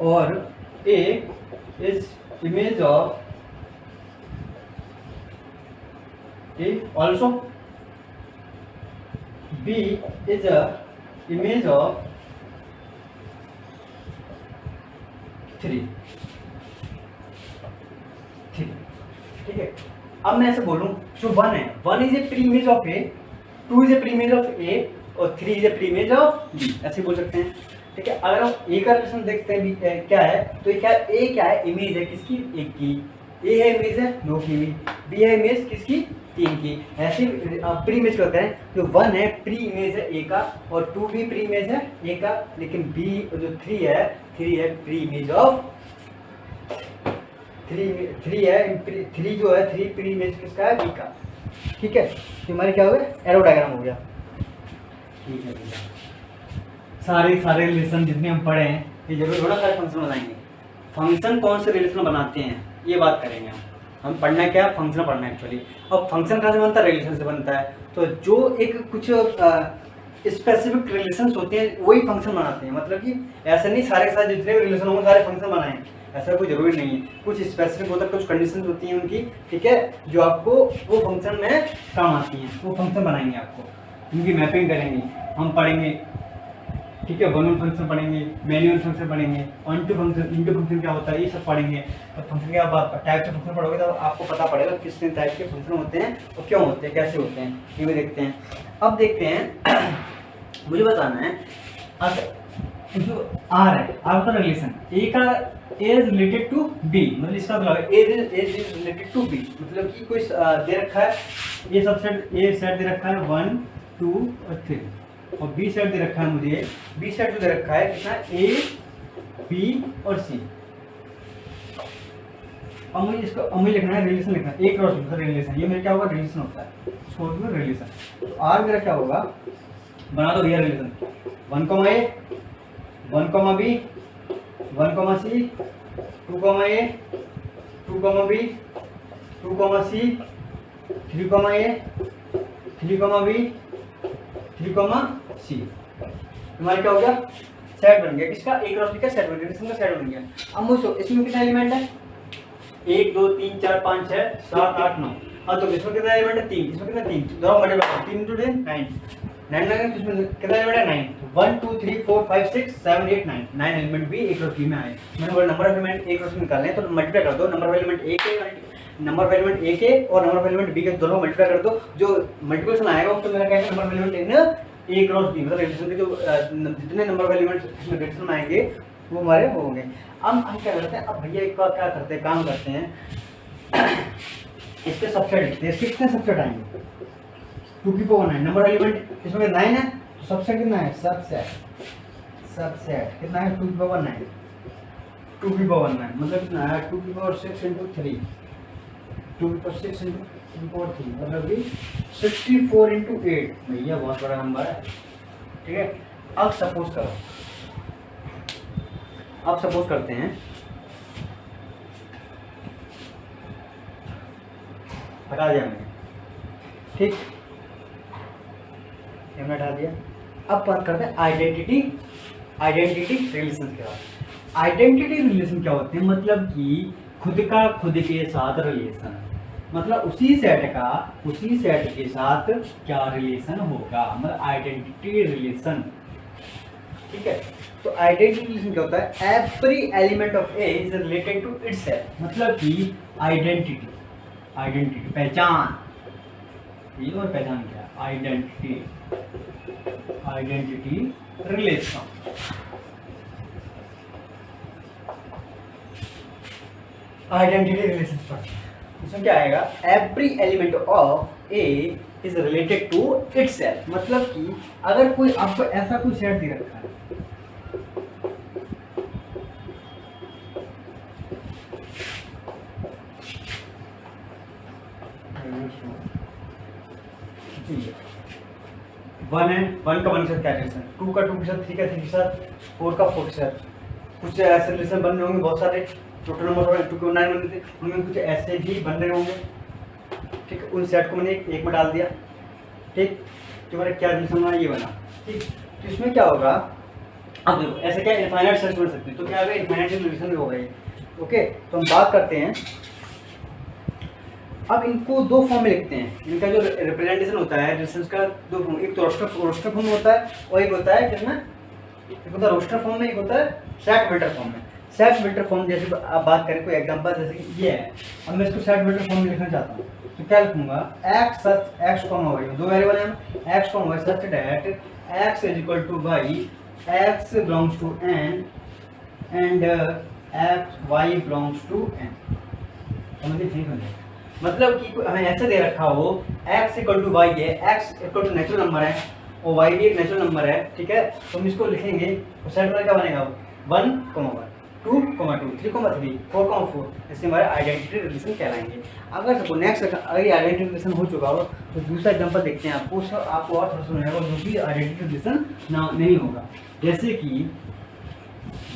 और A is image of A also, B is a image of 3, ठीक है। अब मैं ऐसे बोलूं जो 1 है, 1 is a pre image of A, 2 is a pre image of A और 3 is a pre image of B, ऐसे बोल सकते हैं, ठीक है। अगर हम ए का रिलेशन देखते हैं क्या है, तो ये क्या ए क्या है, इमेज है किसकी, एक की, ए है इमेज है 2 की, बी है इमेज किसकी, 3 की। ऐसे प्री इमेज करते हैं, जो 1 है प्री इमेज है ए का और 2 भी प्री इमेज है ए का, लेकिन बी जो 3 है प्री इमेज ऑफ 3 है, 3 जो है 3 प्री इमेज किसका है, बी का, ठीक है। तो हमारे क्या हो गया, एरो डायग्राम हो गया, ठीक है। सारे रिलेशन जितने हम पढ़े हैं, ये जरूर थोड़ा सारे फंक्शन बनाएंगे। फंक्शन कौन से रिलेशन बनाते हैं ये बात करेंगे हम पढ़ना क्या, फंक्शन पढ़ना है एक्चुअली। अब फंक्शन कहाँ से बनता है, रिलेशन से बनता है। तो जो एक कुछ स्पेसिफिक रिलेशंस होते हैं वही फंक्शन बनाते हैं, मतलब कि ऐसा नहीं सारे के साथ जितने भी रिलेशन होंगे सारे फंक्शन बनाएं, ऐसा कोई जरूरी नहीं है। कुछ स्पेसिफिक होता है, कुछ कंडीशंस होती हैं उनकी, ठीक है, जो आपको वो फंक्शन में काम आती हैं, वो फंक्शन बनाएंगे, आपको उनकी मैपिंग करेंगे, हम पढ़ेंगे, ठीक है। वन फंक्शन पढ़ेंगे, मैन्युअल फंक्शन पढ़ेंगे, इनटू फंक्शन क्या होता है, ये सब पढ़ेंगे। तो फंक्शन के आप टाइप से फंक्शन पढ़ोगे तो आपको पता पड़ेगा किस टाइप के फंक्शन होते हैं और क्यों होते हैं, कैसे होते हैं, ये भी देखते हैं। अब देखते हैं मुझे बताना है जो आर है, आर का रिलेशन ए का ए इज रिलेटेड टू बी, मतलब इसका मतलब ए इज रिलेटेड टू बी, मतलब कि कोई दे रखा है, ये सबसेट ए सेट दे रखा है 1 2 और 3 और बी सेट दे रखा है मुझे, बी सेट जो दे रखा है कितना, ए बी और सी। अब मुझे इसको लिखना है, रिलेशन लिखना है, एक क्रॉस रिलेशन, ये मेरा क्या होगा, रिलेशन होता है, छोड़ रिलेशन। तो आर मेरा क्या होगा, बना दो ये रिलेशन, 1 ए 1 बी 1 सी 2 ए 2 बी 2 सी 3 ए 3 बी 3 सी। तुम्हारा क्या हो गया, सेट बन गया, किसका, एक क्रॉस का सेट बन गया, रिलेशन का सेट बन गया। अब मुझे इसमें कितना एलिमेंट है, 1 2 3 4 5 6 7 8 9, हाँ तो इसमें कितना एलिमेंट है, 3, इसमें कितना 3, दोनों मल्टीप्लाई 3 × 10 9 लगा, तो इसमें कितना एलिमेंट है 9, 1 2 3 4 5 6 7 8 9 एलिमेंट भी एक क्रॉस में आए। मैंने बोला नंबर ऑफ एलिमेंट एक क्रॉस निकालने हैं तो मल्टीप्लाई कर दो, नंबर ऑफ एलिमेंट ए के नंबर ऑफ एलिमेंट ए के और नंबर ऑफ एलिमेंट बी के दोनों मल्टीप्लाई कर दो, जो मल्टीप्लिकेशन आएगा उसको मेरा क्या है, number of element in A cross B, मतलब रिलेशन के जो जितने नंबर ऑफ एलिमेंट्स इसमें रिलेशन में आएंगे वो हमारे होंगे। अब हम क्या करते हैं, अब भैया एक बार क्या करते हैं, काम करते हैं, इसके सबसेट लिखते हैं, इसके कितने सबसेट आएंगे, 2 की पावर 9, नंबर एलिमेंट इसमें 9 है तो सबसेट कितना है, सबसेट कितना है, 2 की पावर 9, 2 की पावर 9 मतलब कितना है, 2 की पावर 6 × 3, 2 की पावर 6 × 3 मतलब कि 64 × 8, भैया बहुत बड़ा नंबर है, ठीक है। अब सपोज करो, अब सपोज करते हैं, हटा दिया मैंने, ठीक, हमने हटा दिया। अब बात करते हैं आइडेंटिटी रिलेशन के बाद। आइडेंटिटी रिलेशन क्या होते हैं, मतलब कि खुद का खुद के साथ रिलेशन, मतलब उसी सेट के साथ क्या रिलेशन होगा, मतलब आइडेंटिटी रिलेशन, ठीक है। तो आइडेंटिटी रिलेशन क्या होता है, every element of A is related to itself, मतलब कि आइडेंटिटी पहचान, ये और पहचान क्या, आइडेंटिटी रिलेशन, आइडेंटिटी रिलेशन पर इसमें क्या आएगा, every element of A is related to itself, मतलब कि अगर कोई आपको ऐसा कोई सेट दे रखा है, वन है, वन का वन के साथ क्या रिलेशन, टू का टू के साथ, थ्री का थ्री के साथ, फोर का फोर के साथ, कुछ ऐसे रिलेशन बन रहे होंगे बहुत सारे, टोटल नंबर 2 बने थे, उनमें कुछ ऐसे भी बन रहे होंगे। ठीक है, उन सेट को मैंने एक में डाल दिया। ठीक, तो मेरा क्या रिलेशन बना, ये बना। ठीक, तो इसमें क्या होगा, अब देखो ऐसे क्या इनफाइनाइट सेट्स बन सकते हैं, तो क्या होगा, इनफाइनाइट रिलेशन भी होगा ये। ओके, तो हम बात करते हैं, अब इनको दो फॉर्म में लिखते हैं। इनका जो रिप्रेजेंटेशन होता है रिलेशंस का दो फॉर्म, एक तो रोस्टर फॉर्म में होता है और एक होता है किसमें, एक होता है रोस्टर फॉर्म में, एक होता है सेट वेक्टर फॉर्म में। सेट वेक्टर फॉर्म जैसे आप बात करें, कोई एग्जांपल जैसे कि ये है, अब मैं इसको सेट वेक्टर फॉर्म में लिखना चाहता हूँ, तो क्या लिखूंगा, x such x comma y, दो वेरिएबल हैं x comma y such that x is equal to y, x belongs to n and x y belongs to n। समझिए, ठीक है, मतलब कि हमें ऐसे दे रखा हो x इक्वल टू y है, x equal to natural number है और y भी एक नेचुरल नंबर है। ठीक है, तो हम इसको लिखेंगे तो सेट में क्या बनेगा, 1, 2, 2, 3, 3, 4, 4, ऐसे हमारे आइडेंटिटी रिलेशन कहलाएंगे। अगर सपोज नेक्स्ट अगर ये आइडेंटिटी रिलेशन हो चुका हो तो दूसरा एग्जांपल देखते हैं आपको, आपको और थोड़ा सुनाएगा जो कि आइडेंटिटी रिलेशन ना नहीं होगा। जैसे कि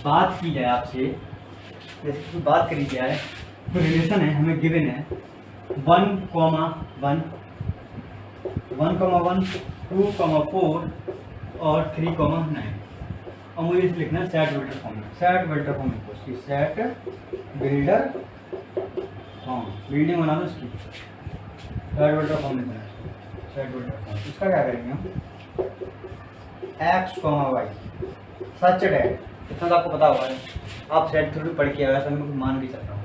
बात की जाए आपसे, जैसे कि बात करी जाए तो रिलेशन है, हमें गिवन है 1, 1, 1, 2, 4 और 3, 9, और मुझे इसे लिखना है सेट बिल्डर फॉर्म में। सेट बिल्डर फॉर्म में सेट बिल्डर फॉर्म, बिल्डिंग बना दो इसकी, सेट बिल्डर फॉर्म में सेट बिल्डर फॉर्म। इसका क्या करेंगे हम, x, y सच डेट, इतना तो आपको पता होगा, आप सेट थ्योरी पढ़ के आए, मैं मान भी सकता हूँ।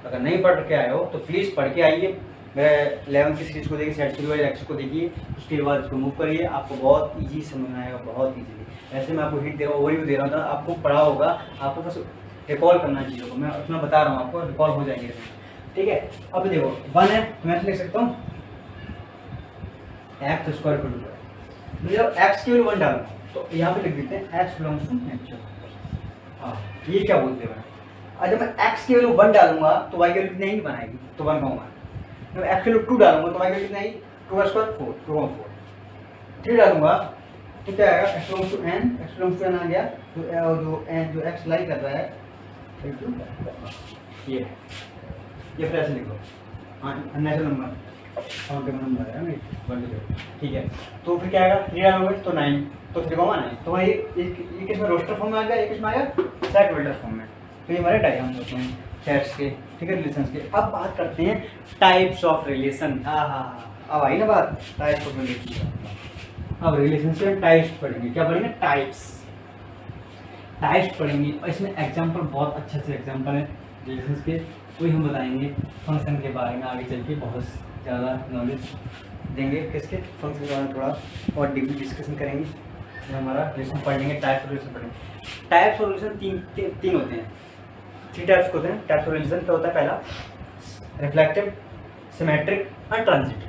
अगर नहीं पढ़ के आए हो तो प्लीज़ पढ़ के आइए, मेरे 11 की सीरीज को देखिए, सेट थ्योरी वाले लेक्चर को देखिए, उसके बाद इसको मूव करिए, आपको बहुत ईजी समझ में आएगा, बहुत ईजीली। ऐसे मैं आपको हिंट दे रहा हूँ, ओवरव्यू दे रहा था, आपको पढ़ा होगा, आपको बस रिकॉल करना है चीज़ों को, मैं उतना बता रहा हूँ आपको, रिकॉल हो जाएंगे। ठीक है, अब देखो 1 है तो मैं लिख सकता हूँ x स्क्वायर इक्वल टू, जब x की वैल्यू 1 डालूँ तो यहाँ पे लिख देते हैं x बिलोंग्स टू नेचर। हाँ, ये क्या बोलते हैं, और जब मैं x की वैल्यू 1 डालूंगा तो y की वैल्यू कितनी बनेगी, तो 1 कहूँगा। जब x की वैल्यू 2 डालूंगा तो y की वैल्यू कितनी आएगी, 2 स्क्वायर 4, 2 4, 3 डालूंगा तो क्या आएगा, x belongs to n, x belongs to n आ गया, तो जो x लाई कर रहा है ये फिर ऐसे लिख लो, हाँ नेचुरल नंबर, काउंटेबल नंबर है नहीं। ठीक है, तो फिर क्या आएगा, 3 डालोगे तो 9, तो 3, 9, तो ये किसमें रोस्टर फॉर्म में आ गया, ये किसमें आ गया, सेट बिल्डर फॉर्म में। तो ये हमारे डायग्राम होते हैं सेट्स के, ठीक है, रिलेशंस के। अब बात करते हैं टाइप्स ऑफ रिलेशन। हाँ, अब आई ना बात टाइप्स ऑफ रिलेशन। अब रिलेशन से टाइप्स पढ़ेंगे, क्या पढ़ेंगे, टाइप्स पढ़ेंगे, और इसमें एग्जाम्पल बहुत अच्छे से एग्जाम्पल है रिलेशन के, वही हम बताएंगे। फंक्शन के बारे में आगे चल के बहुत ज़्यादा नॉलेज देंगे, किसके फंक्शन के बारे में थोड़ा और डीपली डिस्कशन करेंगे, जो हमारा रिलेशन पढ़ेंगे, टाइप्स ऑफ रिलेशन पढ़ेंगे। टाइप्स ऑफ रिलेशन तीन होते हैं, 3 टाइप्स होते हैं टाइप्स ऑफ रिलेशन। क्या होता है, पहला रिफ्लेक्टिव, सिमेट्रिक और ट्रांजिटिव।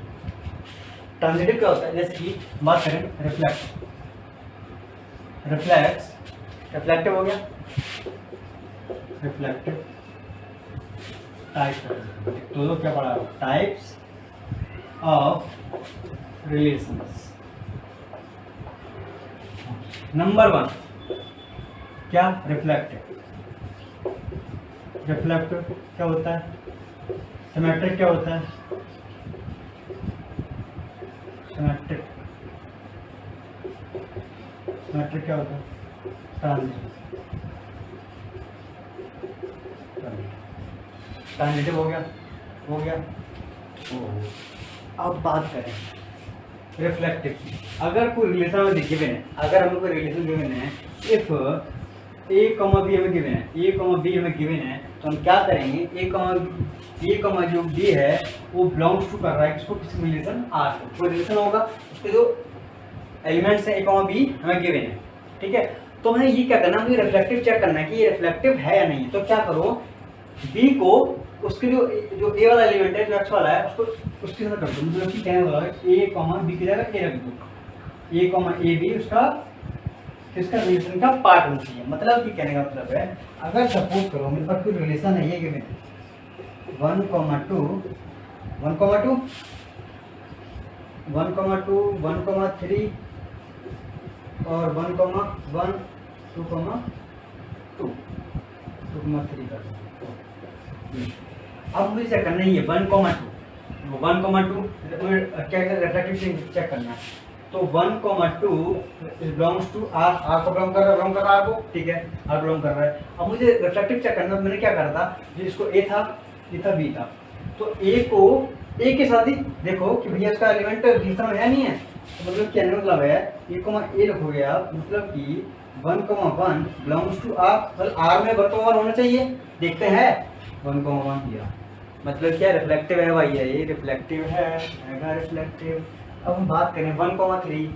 ट्रांजिटिव क्या होता है, जैसे कि बात करें रिफ्लेक्टिव हो गया, रिफ्लेक्टिव टाइप्स, तो क्या पढ़ा, टाइप्स ऑफ रिलेशंस। नंबर 1 क्या, रिफ्लेक्टिव। रिफ्लेक्टिव क्या होता है, सिमेट्रिक क्या होता है, सिमेट्रिक क्या होता है, ट्रांजिटिव हो गया। अब बात करें रिफ्लेक्टिव की। अगर कोई रिलेशन हमें गिवन है, अगर हमें कोई रिलेशन गिवन है, इफ a, b हमें गिवन है, a, b हमें गिवन है, तो हम क्या करेंगे, a, जो b है वो बिलोंग्स टू कर रहा है किसको, किसी रिलेशन r को। कोई रिलेशन होगा, उसके जो एलिमेंट्स हैं a, b हमें गिवन है, ठीक है। तो हमें ये क्या करना है, मुझे रिफ्लेक्टिव चेक करना है कि ये रिफ्लेक्टिव है या नहीं। तो क्या करो, b को उसके जो a वाला एलिमेंट है, जो x वाला है, उसको उसके साथ कर दो, मतलब कि कहने वाला है a, b की जगह a रख दो, a, b उसका किसका रिलेशन का पार्ट होना चाहिए। मतलब कि कहने का मतलब है, अगर सपोज करो मेरे पास कोई रिलेशन है, ये गिवन 1, 2, 1,2, 1,3 और 1,1, 2,2, 2,3 कर दो। अब मुझे चेक करना ही है 1,2, क्या रिफ्लेक्टिव चेक करना है। तो 1,2 बिलोंग्स टू आर को बिलोंग कर रहा है आर को, ठीक है, आर बिलोंग कर रहा है। अब मुझे रिफ्लेक्टिव चेक करना, मैंने क्या करा था, जो इसको ए था, ये था बी था, तो ए को ए के साथ ही देखो कि भैया इसका एलिमेंट रिलेशन है नहीं है, तो मतलब क्या मतलब है ए लिखोगे आप, मतलब कि 1,1 बिलोंग्स टू आर, मतलब आर में 1,1 होना चाहिए। देखते हैं 1,1 किया, मतलब क्या रिफ्लेक्टिव है भाई, ये रिफ्लेक्टिव है रिफ्लेक्टिव। अब हम बात करें 1,3,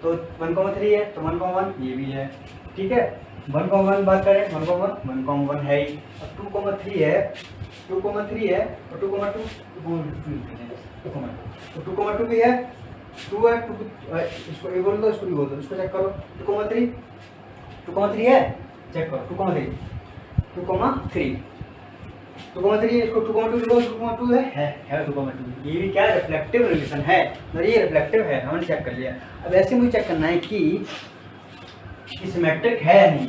तो 1,3 है, तो 1,1 ये भी है, ठीक है। 1,1 बात करें, 1,1 है ही। अब 2,3 है, 2,3 है, और 2,2 तो 2,2 भी है, 2 है, 2 इसको ए बोल दो, इसको भी बोल दो, इसको चेक करो। 2,3 है, चेक करो 2,3 इसको 2,2 है 2,2, ये भी क्या रिफ्लेक्टिव रिलेशन है, और ये रिफ्लेक्टिव है, हमने चेक कर लिया। अब ऐसे मुझे चेक करना है कि सिमेट्रिक है या नहीं,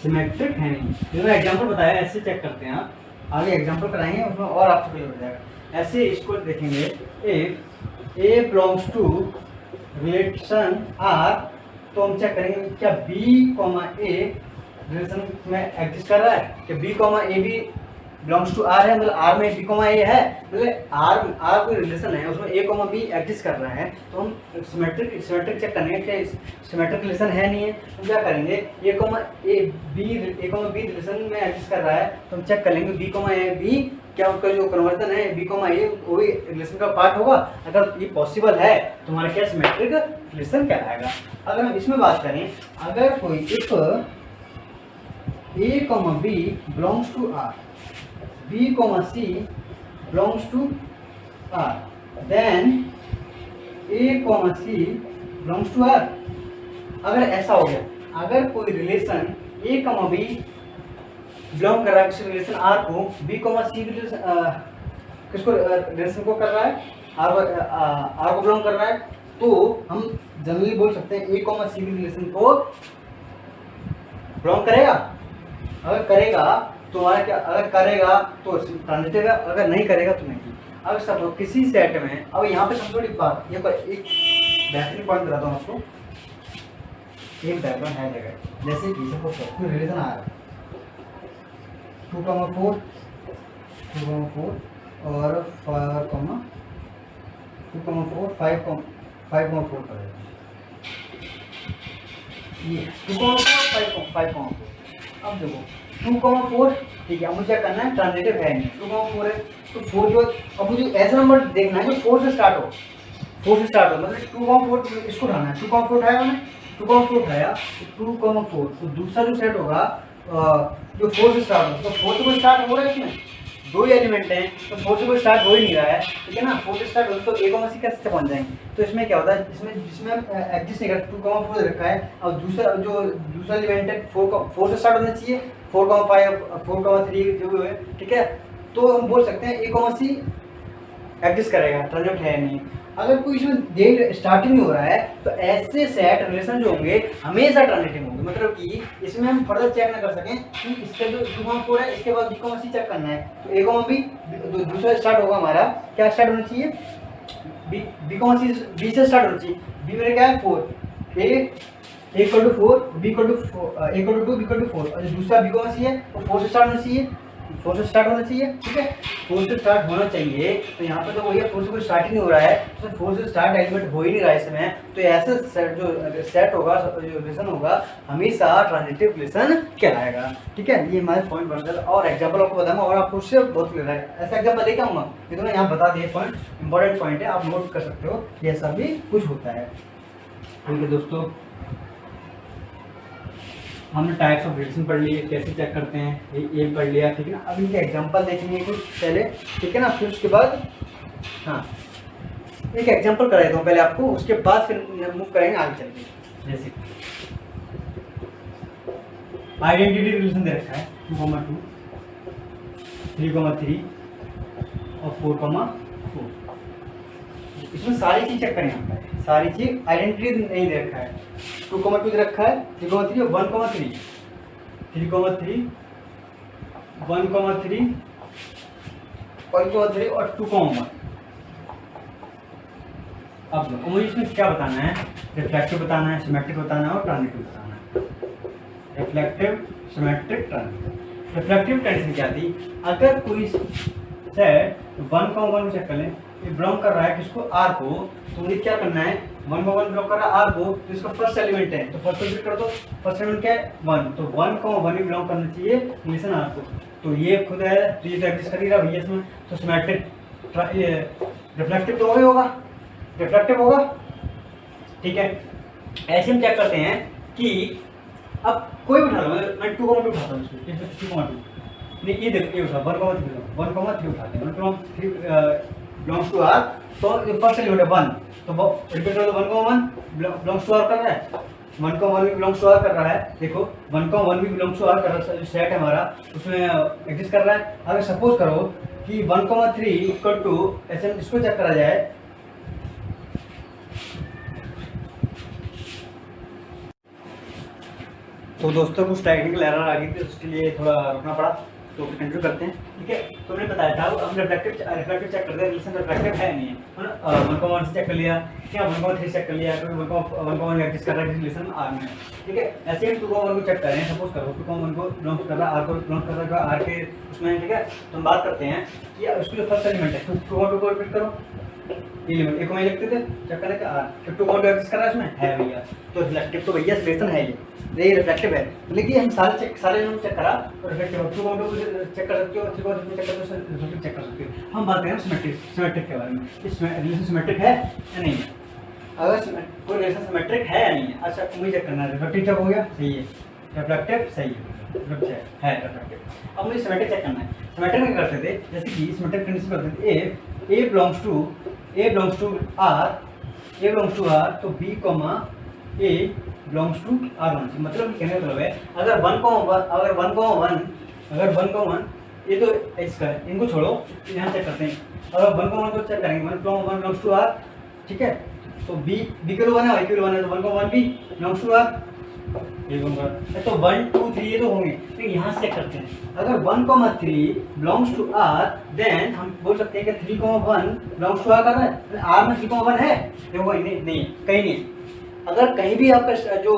सिमेट्रिक है नहीं, जो मैं एग्जांपल बताया ऐसे चेक करते हैं। आप आगे एग्जांपल कराएंगे उसमें और आपको क्लियर हो जाएगा। ऐसे इसको देखेंगे, if A belongs to relation R, तो हम चेक करेंगे क्या बी कॉमा ए रिलेशन में एग्जिस्ट कर रहा है, कि बी कॉमा ए भी बिलोंग्स टू आर है, मतलब आर में बी कॉमा ए है, मतलब आर कोई रिलेशन है उसमें ए कॉमा बी एग्जिस्ट कर रहा है, तो हम सिमेट्रिक चेक करेंगे कि सिमेट्रिक रिलेशन है नहीं है, तो क्या करेंगे ए कॉमा बी रिलेशन में एग्जिस्ट कर रहा है, तो हम चेक कर लेंगे बी कॉमा ए बी, क्या उसका जो कन्वर्जन है बी कॉमा ए वो भी रिलेशन का पार्ट होगा। अगर ये पॉसिबल है तो हमारा क्या सिमेट्रिक रिलेशन कहलाएगा। अगर हम इसमें बात करें, अगर कोई if A comma B belongs to R, B, C belongs to R, then A, C belongs to R। अगर ऐसा हो गया, अगर कोई रिलेशन A, B बिलोंग कर रहा है किसी रिलेशन R को, B, C किसको रिलेशन को कर रहा है, R को बिलोंग कर रहा है, तो हम जनरली बोल सकते हैं A, C रिलेशन को बिलोंग करेगा। अगर करेगा तो हमारा क्या, अगर करेगा तो ट्रांजिटिव है, अगर नहीं करेगा तो नहीं। अगर सब किसी सेट में, अब यहाँ पे सबसे बड़ी बात, ये पर एक बेहतरीन पॉइंट बताता हूँ आपको, एक डायग्राम है जगह, जैसे कि सपोज कोई रिलेशन आ रहा है 2,4 और 5,4 कर देते हैं, ये 2,4 5,4। अब देखो 2,4, ठीक है, मुझे करना है ट्रांजिटिव है नहीं, 2,4 है, तो 4 जो, अब मुझे ऐसा नंबर देखना है जो 4 से स्टार्ट हो, मतलब 2,4 इसको उठाना है, 2,4 उठाया मैंने, 2,4 उठाया, तो 2,4, तो दूसरा जो सेट होगा जो 4 से स्टार्ट हो, तो 4 से कोई स्टार्ट हो रहा है, इसमें दो ही एलिमेंट हैं, तो 4 से कोई स्टार्ट हो ही नहीं रहा है, ठीक है ना, 4 से स्टार्ट हो तो A, C कैसे पहुंच जाएंगे। तो इसमें क्या होता है, जिसमें एग्जिस्ट नहीं करता 2,4 रखा है, और दूसरा एलिमेंट है 4 से स्टार्ट होना चाहिए, 4,5 4,3 जो भी है, ठीक है, तो हम बोल सकते हैं A, C एग्जिस्ट करेगा, ट्रांजिटिव है नहीं। अगर कोई इसमें स्टार्टिंग नहीं हो रहा है, तो ऐसे सेट रिलेशन जो होंगे हमेशा ट्रांजिटिव होंगे, मतलब कि इसमें हम फर्दर चेक ना कर सकें कि इसका जो 2,4 है इसके बाद B, C चेक करना है, तो A, B दूसरा स्टार्ट होगा हमारा, क्या स्टार्ट होना चाहिए, B, C B से स्टार्ट होना चाहिए, B मेरे क्या है 4, A = 4, B = 2, B = 4, और जो दूसरा B, C है वो 4 से स्टार्ट होना चाहिए, 4 से स्टार्ट होना चाहिए, ठीक है, 4 से स्टार्ट होना चाहिए। तो यहाँ पे तो वही है, 4 से कोई स्टार्ट ही नहीं हो रहा है, तो 4 से स्टार्ट एलिमेंट हो ही नहीं रहा है इसमें, तो ऐसा सेट होगा, जो रिलेशन होगा हमेशा ट्रांजिटिव रिलेशन कहलाएगा, ठीक है। ये हमारे पॉइंट बन गया, और एग्जाम्पल आपको बताऊंगा और आपको उससे बहुत क्लियर है, ऐसा एग्जाम्पल लेके आऊँगा, ये तो मैं यहाँ बता दिए पॉइंट, इंपॉर्टेंट पॉइंट है, आप नोट कर सकते हो, ये ऐसा भी कुछ होता है। ठीक है दोस्तों, हमने टाइप्स ऑफ रिलेशन पढ़ लिए, कैसे चेक करते हैं ये पढ़ लिया, ठीक है ना। अब इनके एग्जांपल देखेंगे कुछ पहले, ठीक है ना, फिर उसके बाद हाँ एक एग्जांपल करा देता हूँ पहले आपको, उसके बाद फिर मूव करेंगे आगे चल के। जैसे आइडेंटिटी रिलेशन दे रखा है 2,2 3,3 और 4,4, इसमें सारी चीज चेक करें, सारी चीज आइडेंटिटी नहीं दे रखा है। 2,2 दे रखा है, 3,3 और 1,3, 3,3, 1,3, 1,3 और 2,1। अब मुझे इसमें क्या बताना है, रिफ्लेक्टिव बताना है, सिमेट्रिक बताना है और ट्रांजिटिव बताना है। Reflective, symmetric, transitive. Reflective condition क्या थी, अगर कोई सेट 1,1 चेक कर लें, ये बिलोंग कर रहा है किसको, आर को, तो मुझे क्या करना है, 1,1 बिलोंग कर रहा है आर को, तो इसका फर्स्ट एलिमेंट है, तो फर्स्ट एलिमेंट कर दो, फर्स्ट एलिमेंट क्या है 1, तो 1,1 ही बिलोंग करना चाहिए रिलेशन आर को, तो ये खुद है, तो ये तो एग्जिस्ट कर ही रहा भैया इसमें, तो सिमेट्रिक, रिफ्लेक्टिव तो वही होगा, रिफ्लेक्टिव होगा, ठीक है। ऐसे हम चेक करते हैं कि अब कोई भी उठा लो, मैं 2,2 उठाता हूँ इसमें, 2,2 नहीं, ये देखो, ये उठा 1,3 उठाते हैं, 1,3 बिलोंग्स टू आर, तो फर्स्ट एलिमेंट है 1, तो रिपीट कर दो, 1,1 बिलोंग्स टू आर कर रहा है, 1,1 भी बिलोंग्स टू आर कर रहा है, देखो 1,1 भी बिलोंग्स टू आर कर रहा है, सेट है हमारा उसमें एग्जिस्ट कर रहा है। अगर सपोज करो कि 1,3 इक्वल टू, ऐसे इसको चेक करा जाए, तो दोस्तों कुछ टेक्निकल एरर आ गई थी, उसके लिए थोड़ा रुकना पड़ा, तो कंटिन्यू करते हैं, ठीक है। तो मैंने बताया था हम रिफ्लेक्टिव चेक करते हैं, रिलेशन रिफ्लेक्टिव है नहीं है, 1,1 से चेक कर लिया, क्या 1,3 चेक कर लिया, तो 1,1 एग्जिस्ट कर रहा है रिलेशन आर में, ठीक है। ऐसे हम 2,1 को चेक कर रहे हैं, सपोज करो 2,1 को बिलोंग कर रहा है आर को, बिलोंग कर रहा है आर के उसमें, ठीक है। तो हम बात करते हैं कि उसको जो फर्स्ट एलिमेंट है, 2,2 को रिपीट करो, एलिमेंट एक में लिखते थे, चेक करने का आर, 2,2 एग्जिस्ट कर रहा है उसमें, है भैया, तो रिफ्लेक्टिव तो भैया रिलेशन है ये रिफ्लेक्टिव है, लेकिन हम सारे एलिमेंट चेक करा तो रिफ्लेक्टिव, 2,2 चेक कर सकते हो, 3,3 चेक कर सकते हो, चेक कर सकते हो। हम बात करें सिमेट्रिक के बारे में, इसमें रिलेशन सिमेट्रिक है या नहीं है, अगर कोई रिलेशन सिमेट्रिक है या नहीं है, अच्छा मुझे चेक करना है, रिफ्लेक्टिव चेक हो गया, सही है, रिफ्लेक्टिव सही है रिफ्लेक्टिव। अब मुझे सिमेट्रिक चेक करना है, सिमेट्रिक में करते थे, जैसे कि सिमेट्रिक कंडीशन करते थे, ए बिलोंग्स टू आर, तो B comma A belongs to R होना चाहिए, मतलब कहने का मतलब है अगर 1,1 ये तो इसका है, इनको छोड़ो, यहाँ चेक करते हैं, अगर 1,1 को चेक करेंगे, 1,1 बिलोंग्स टू आर, ठीक है, तो बी के लिए 1 है, के लिए 1 है, तो 1,1 भी बिलोंग्स टू आर, तो 1, 2, 3 ये तो होंगे, लेकिन यहाँ से चेक करते हैं, अगर 1,3 बिलोंग्स टू आर, देन हम बोल सकते हैं कि 3,1 बिलोंग्स टू आर कर रहा है, आर में 3,1 है, देखो नहीं कहीं नहीं, अगर कहीं भी आपका जो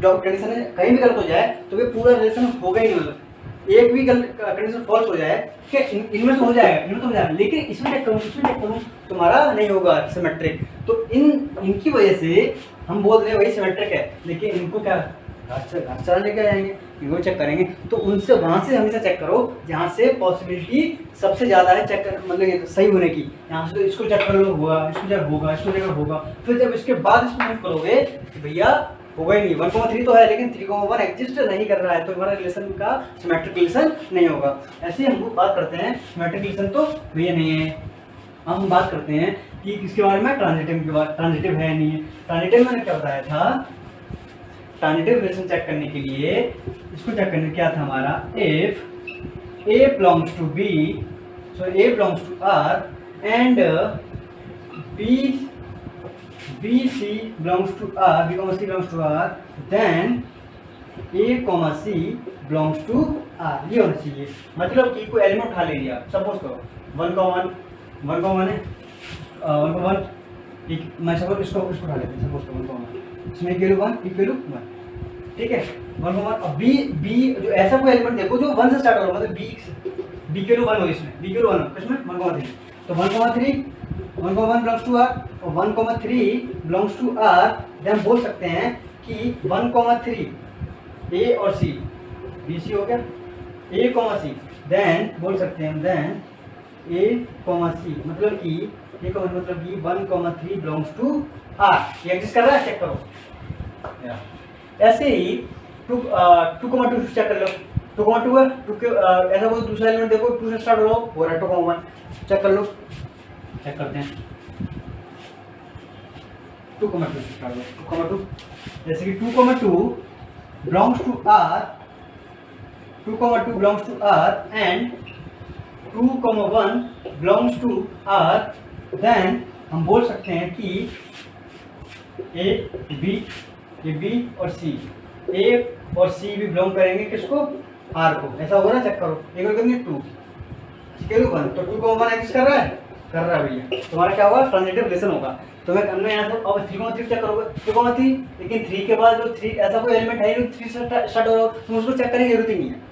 कंडीशन है कहीं भी गलत हो जाए तो ये पूरा रिलेशन होगा ही नहीं, मतलब एक भी कंडीशन फॉल्स हो जाए कि इनमें तो हो जाएगा, लेकिन इसमें चेक करूँ तुम्हारा नहीं होगा सिमेट्रिक, तो इनकी वजह से हम बोल रहे हैं वही सिमेट्रिक है, लेकिन इनको क्या घर चला लेके जाएंगे, इनको चेक करेंगे, तो उनसे वहाँ से हमेशा चेक करो जहाँ से पॉसिबिलिटी सबसे ज़्यादा है चेक कर, मतलब सही होने की, यहाँ से तो इसको चेक कर लो होगा, इसको चेक होगा, इसको चेक होगा, फिर जब इसके बाद इसको मूव करोगे तो भैया होगा ही नहीं, 1,3 तो है लेकिन 3,1 एग्जिस्ट नहीं कर रहा है, तो हमारा रिलेशन का सिमेट्रिक रिलेशन नहीं होगा। ऐसे हम बात करते हैं सिमेट्रिक रिलेशन तो भैया नहीं है। हम बात करते हैं कि किसके बारे में, ट्रांजिटिव के बारे, ट्रांजिटिव है नहीं है। ट्रांजिटिव मैंने क्या बताया था, ट्रांजिटिव रिलेशन चेक करने के लिए इसको चेक करने क्या था हमारा, if A belongs to B, so A belongs to R and B C belongs to R, B comma C belongs to R, then A comma C belongs to R, ये होना चाहिए। मतलब कि कोई एलिमेंट उठा ले लिया, सपोज करो 1,1 है, 1,1 मैं सपोज इसको उठा लेते हैं, सपोज करो 1,1, इसमें इक्वल 1, ठीक है, 1,1। अब बी जो ऐसा कोई एलिमेंट देखो जो 1 से स्टार्ट हो रहा है, मतलब बी के 1 हो, इसमें बी के 1 हो, किसमें 1,3, तो 1,3 1,1 बिलोंग्स टू आर और 1,3 बिलोंग्स टू आर, देन बोल सकते हैं कि 1,3 ए और सी, बी सी हो गया, ए कॉमा सी, देन बोल सकते हैं देन ए कॉमा सी, मतलब कि ए का मतलब कि 1,3 बिलोंग्स टू आर, ये एग्जिस्ट कर रहा है, चेक करो। ऐसे ही 2,2 चेक कर लो, 2,2 है, 2 के ऐसा कोई दूसरा एलिमेंट देखो 2 से स्टार्ट हो रहा है, 2,1 चेक कर लो, चेक करते हैं 2,2 से स्टार्ट हो, 2,2 जैसे कि 2,2 belongs to R, 2,2 belongs to R and 2,1 belongs to R, then हम बोल सकते हैं कि ए बी और सी, ए और सी भी बिलोंग करेंगे किसको, आर को। ऐसा होगा ना, चेक करो, एक और कितनी 2 स्केल 1, तो 2 को 1 एग्जिस्ट कर रहा है भैया। तुम्हारा क्या होगा, ट्रांजिटिव रिलेशन होगा। तो मैं हमने यहाँ से अब 3,3 चेक करोगे, 3,3, लेकिन 3 के बाद जो 3 ऐसा कोई एलिमेंट है जो 3 से स्टार्ट हो रहा हो, तुम उसको चेक करने की जरूरत ही नहीं है।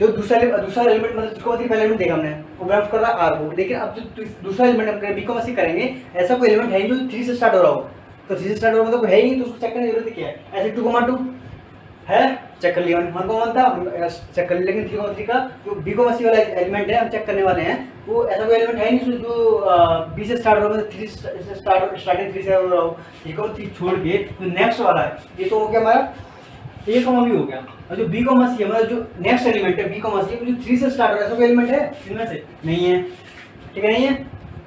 जो दूसरा एलिमेंट मतलब 3,3 पहले एलिमेंट देखा हमने, वो बिलोंग कर रहा है आर को, लेकिन अब जो दूसरा एलिमेंट हम बी को करेंगे, ऐसा कोई एलिमेंट है जो 3 से स्टार्ट हो रहा हो, तो 3 से स्टार्ट हो रहा मतलब है ही नहीं, तो उसको चेक करने की जरूरत क्या है। ऐसे 2,2 है, चेक कर लिया, 1,1 था चेक कर लिया, लेकिन 3,3 का जो बी को सी वाला एलिमेंट है हम चेक करने वाले हैं, वो ऐसा कोई एलिमेंट है नहीं जो बी से स्टार्ट हो रहा है, 3 से स्टार्टिंग 3 से हो रहा हो। 3,3 छोड़ के जो नेक्स्ट वाला है, ये तो हो गया हमारा ए कॉमा बी हो गया, और जो बी कॉमा सी है मतलब जो नेक्स्ट एलिमेंट है बी कॉमा सी, जो 3 से स्टार्ट हो रहा है, ऐसा कोई एलिमेंट है इनमें से, नहीं है, ठीक है, नहीं है,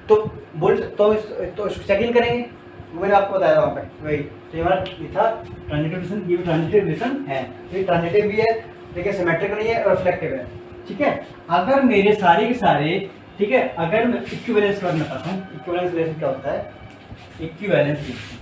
तो बोल तो इसको चेक इन करेंगे, मैंने आपको बताया था वहाँ पे वही। तो ये हमारा ये था ट्रांजिटिव रिलेशन, ये ट्रांजिटिव रिलेशन है, ये ट्रांजिटिव भी है, ठीक है, सिमेट्रिक नहीं है और रिफ्लेक्टिव है, ठीक है। अगर मेरे सारे के सारे, ठीक है, अगर मैं इक्विवेलेंस का बात बताता हूँ, इक्विवेलेंस रिलेशन क्या होता है, इक्विवेलेंस रिलेशन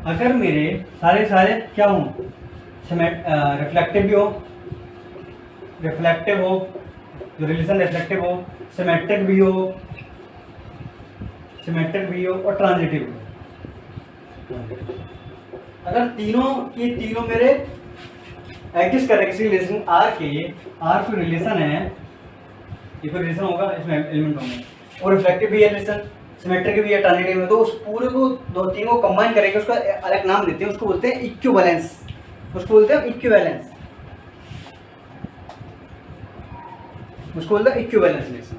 अगर मेरे सारे क्या हो, रिफ्लेक्टिव भी हो, जो रिलेशन रिफ्लेक्टिव हो, सिमेट्रिक भी हो और ट्रांजिटिव हो, अगर ये तीनों मेरे एग्जिस्ट कर रहे किसी रिलेशन आर कोई रिलेशन है, ये कोई रिलेशन होगा, इसमें एलिमेंट होंगे, और रिफ्लेक्टिव भी है रिलेशन, सिमेट्रिक भी है, ट्रांजिटिव में, तो उस पूरे को तीनों को कंबाइन करेंगे, उसका अलग नाम देते हैं, उसको बोलते हैं इक्विवेलेंस, उसको बोलते हैं इक्विवेलेंस रिलेशन।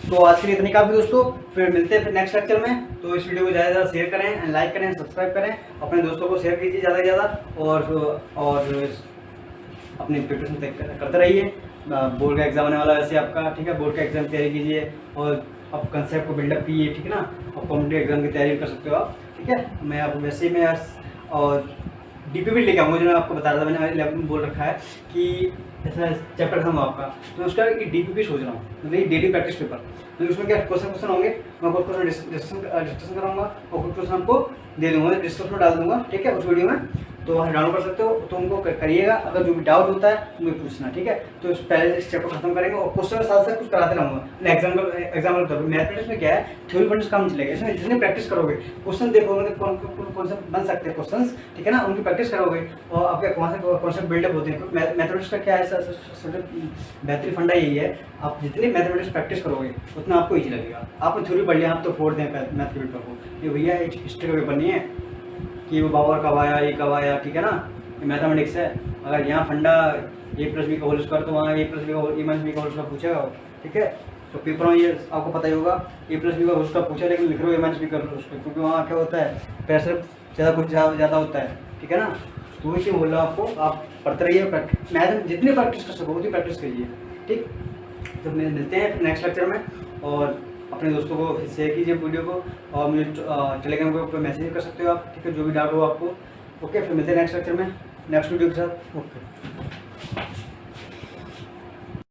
तो आज के लिए इतनी काफी दोस्तों, फिर मिलते हैं फिर नेक्स्ट लेक्चर में। तो इस वीडियो को ज़्यादा से ज़्यादा शेयर करें, लाइक करें, सब्सक्राइब करें, अपने दोस्तों को शेयर कीजिए ज़्यादा से ज़्यादा, और अपनी प्रिपरेशन करते रहिए। बोर्ड का एग्जाम आने वाला है वैसे आपका, ठीक है, बोर्ड का एग्जाम तैयारी कीजिए, और आप कंसेप्ट को बिल्डअप कीजिए, ठीक है ना, आप कॉम्पिटिटिव एग्जाम की तैयारी कर सकते हो आप, ठीक है। मैं आप वैसे ही मैं और डीपीपी लेके आऊँगा, जो मैं आपको बता रहा था, मैंने 11 में बोल रखा है कि ऐसा चैप्टर था आपका, तो मैं उसका डीपीपी सोच रहा हूँ, मतलब डेली प्रैक्टिस पेपर, तो उसमें क्या क्वेश्चन होंगे, मैं कुछ क्वेश्चन डिस्कशन कराऊंगा और कुछ क्वेश्चन आपको दे दूंगा, डिस्क्रिप्शन में डाल दूंगा, ठीक है, उस वीडियो में, तो वहाँ डाउनलोड कर सकते हो, तो उनको करिएगा। अगर जो भी डाउट होता है तो मुझे पूछना, ठीक है। तो पहले इस चैप्टर खत्म करेंगे और क्वेश्चन के साथ साथ कुछ कराते रहूँगा। एग्जाम्पल तौर पर मैथमेटिक्स में क्या है, थ्योरी पॉइंट्स काम चलेगा, इसमें जितने प्रैक्टिस करोगे, क्वेश्चन देखोगे कौन से बन सकते हैं क्वेश्चन, ठीक है ना, उनकी प्रैक्टिस करोगे और आपके वहाँ से कॉन्सेप्ट बिल्डअप होते हैं। मैथमेटिक्स का क्या है, बेहतरीन फंडा यही है, आप जितनी मैथमेटिक्स प्रैक्टिस करोगे उतना आपको ईजी लगेगा। आपने थ्योरी पढ़ लिया, आप तो फोड़ दें मैथ के पेपर को, ये भैया एक हिस्ट्री का पेपर नहीं है कि वो बाबर कब आया, ये कब आया, ठीक है ना, ये मैथमेटिक्स है। अगर यहाँ फंडा ए प्लस बी का होल स्क्वायर, तो वहाँ ए प्लस बी का होल स्क्वायर पूछेगा, ठीक है। तो पेपर में ये आपको पता ही होगा, ए प्लस बी का होल स्क्वायर पूछा, लेकिन लिख रहे हो ए माइनस बी कर लो उसको, क्योंकि वहाँ क्या होता है, प्रेशर ज़्यादा होता है, ठीक है ना। तो वही बोल रहा हूँ आपको, आप पढ़ते रहिए, मैथ जितनी प्रैक्टिस कर सको उतनी प्रैक्टिस करिए, ठीक। तो मिलते हैं नेक्स्ट लेक्चर में, और अपने दोस्तों को फिर शेयर कीजिए वीडियो को, और मुझे टेलीग्राम के ऊपर मैसेज कर सकते हो आप, ठीक है, जो भी डाउट हो आपको। ओके, फिर मिलते हैं नेक्स्ट लेक्चर में नेक्स्ट वीडियो के साथ। ओके।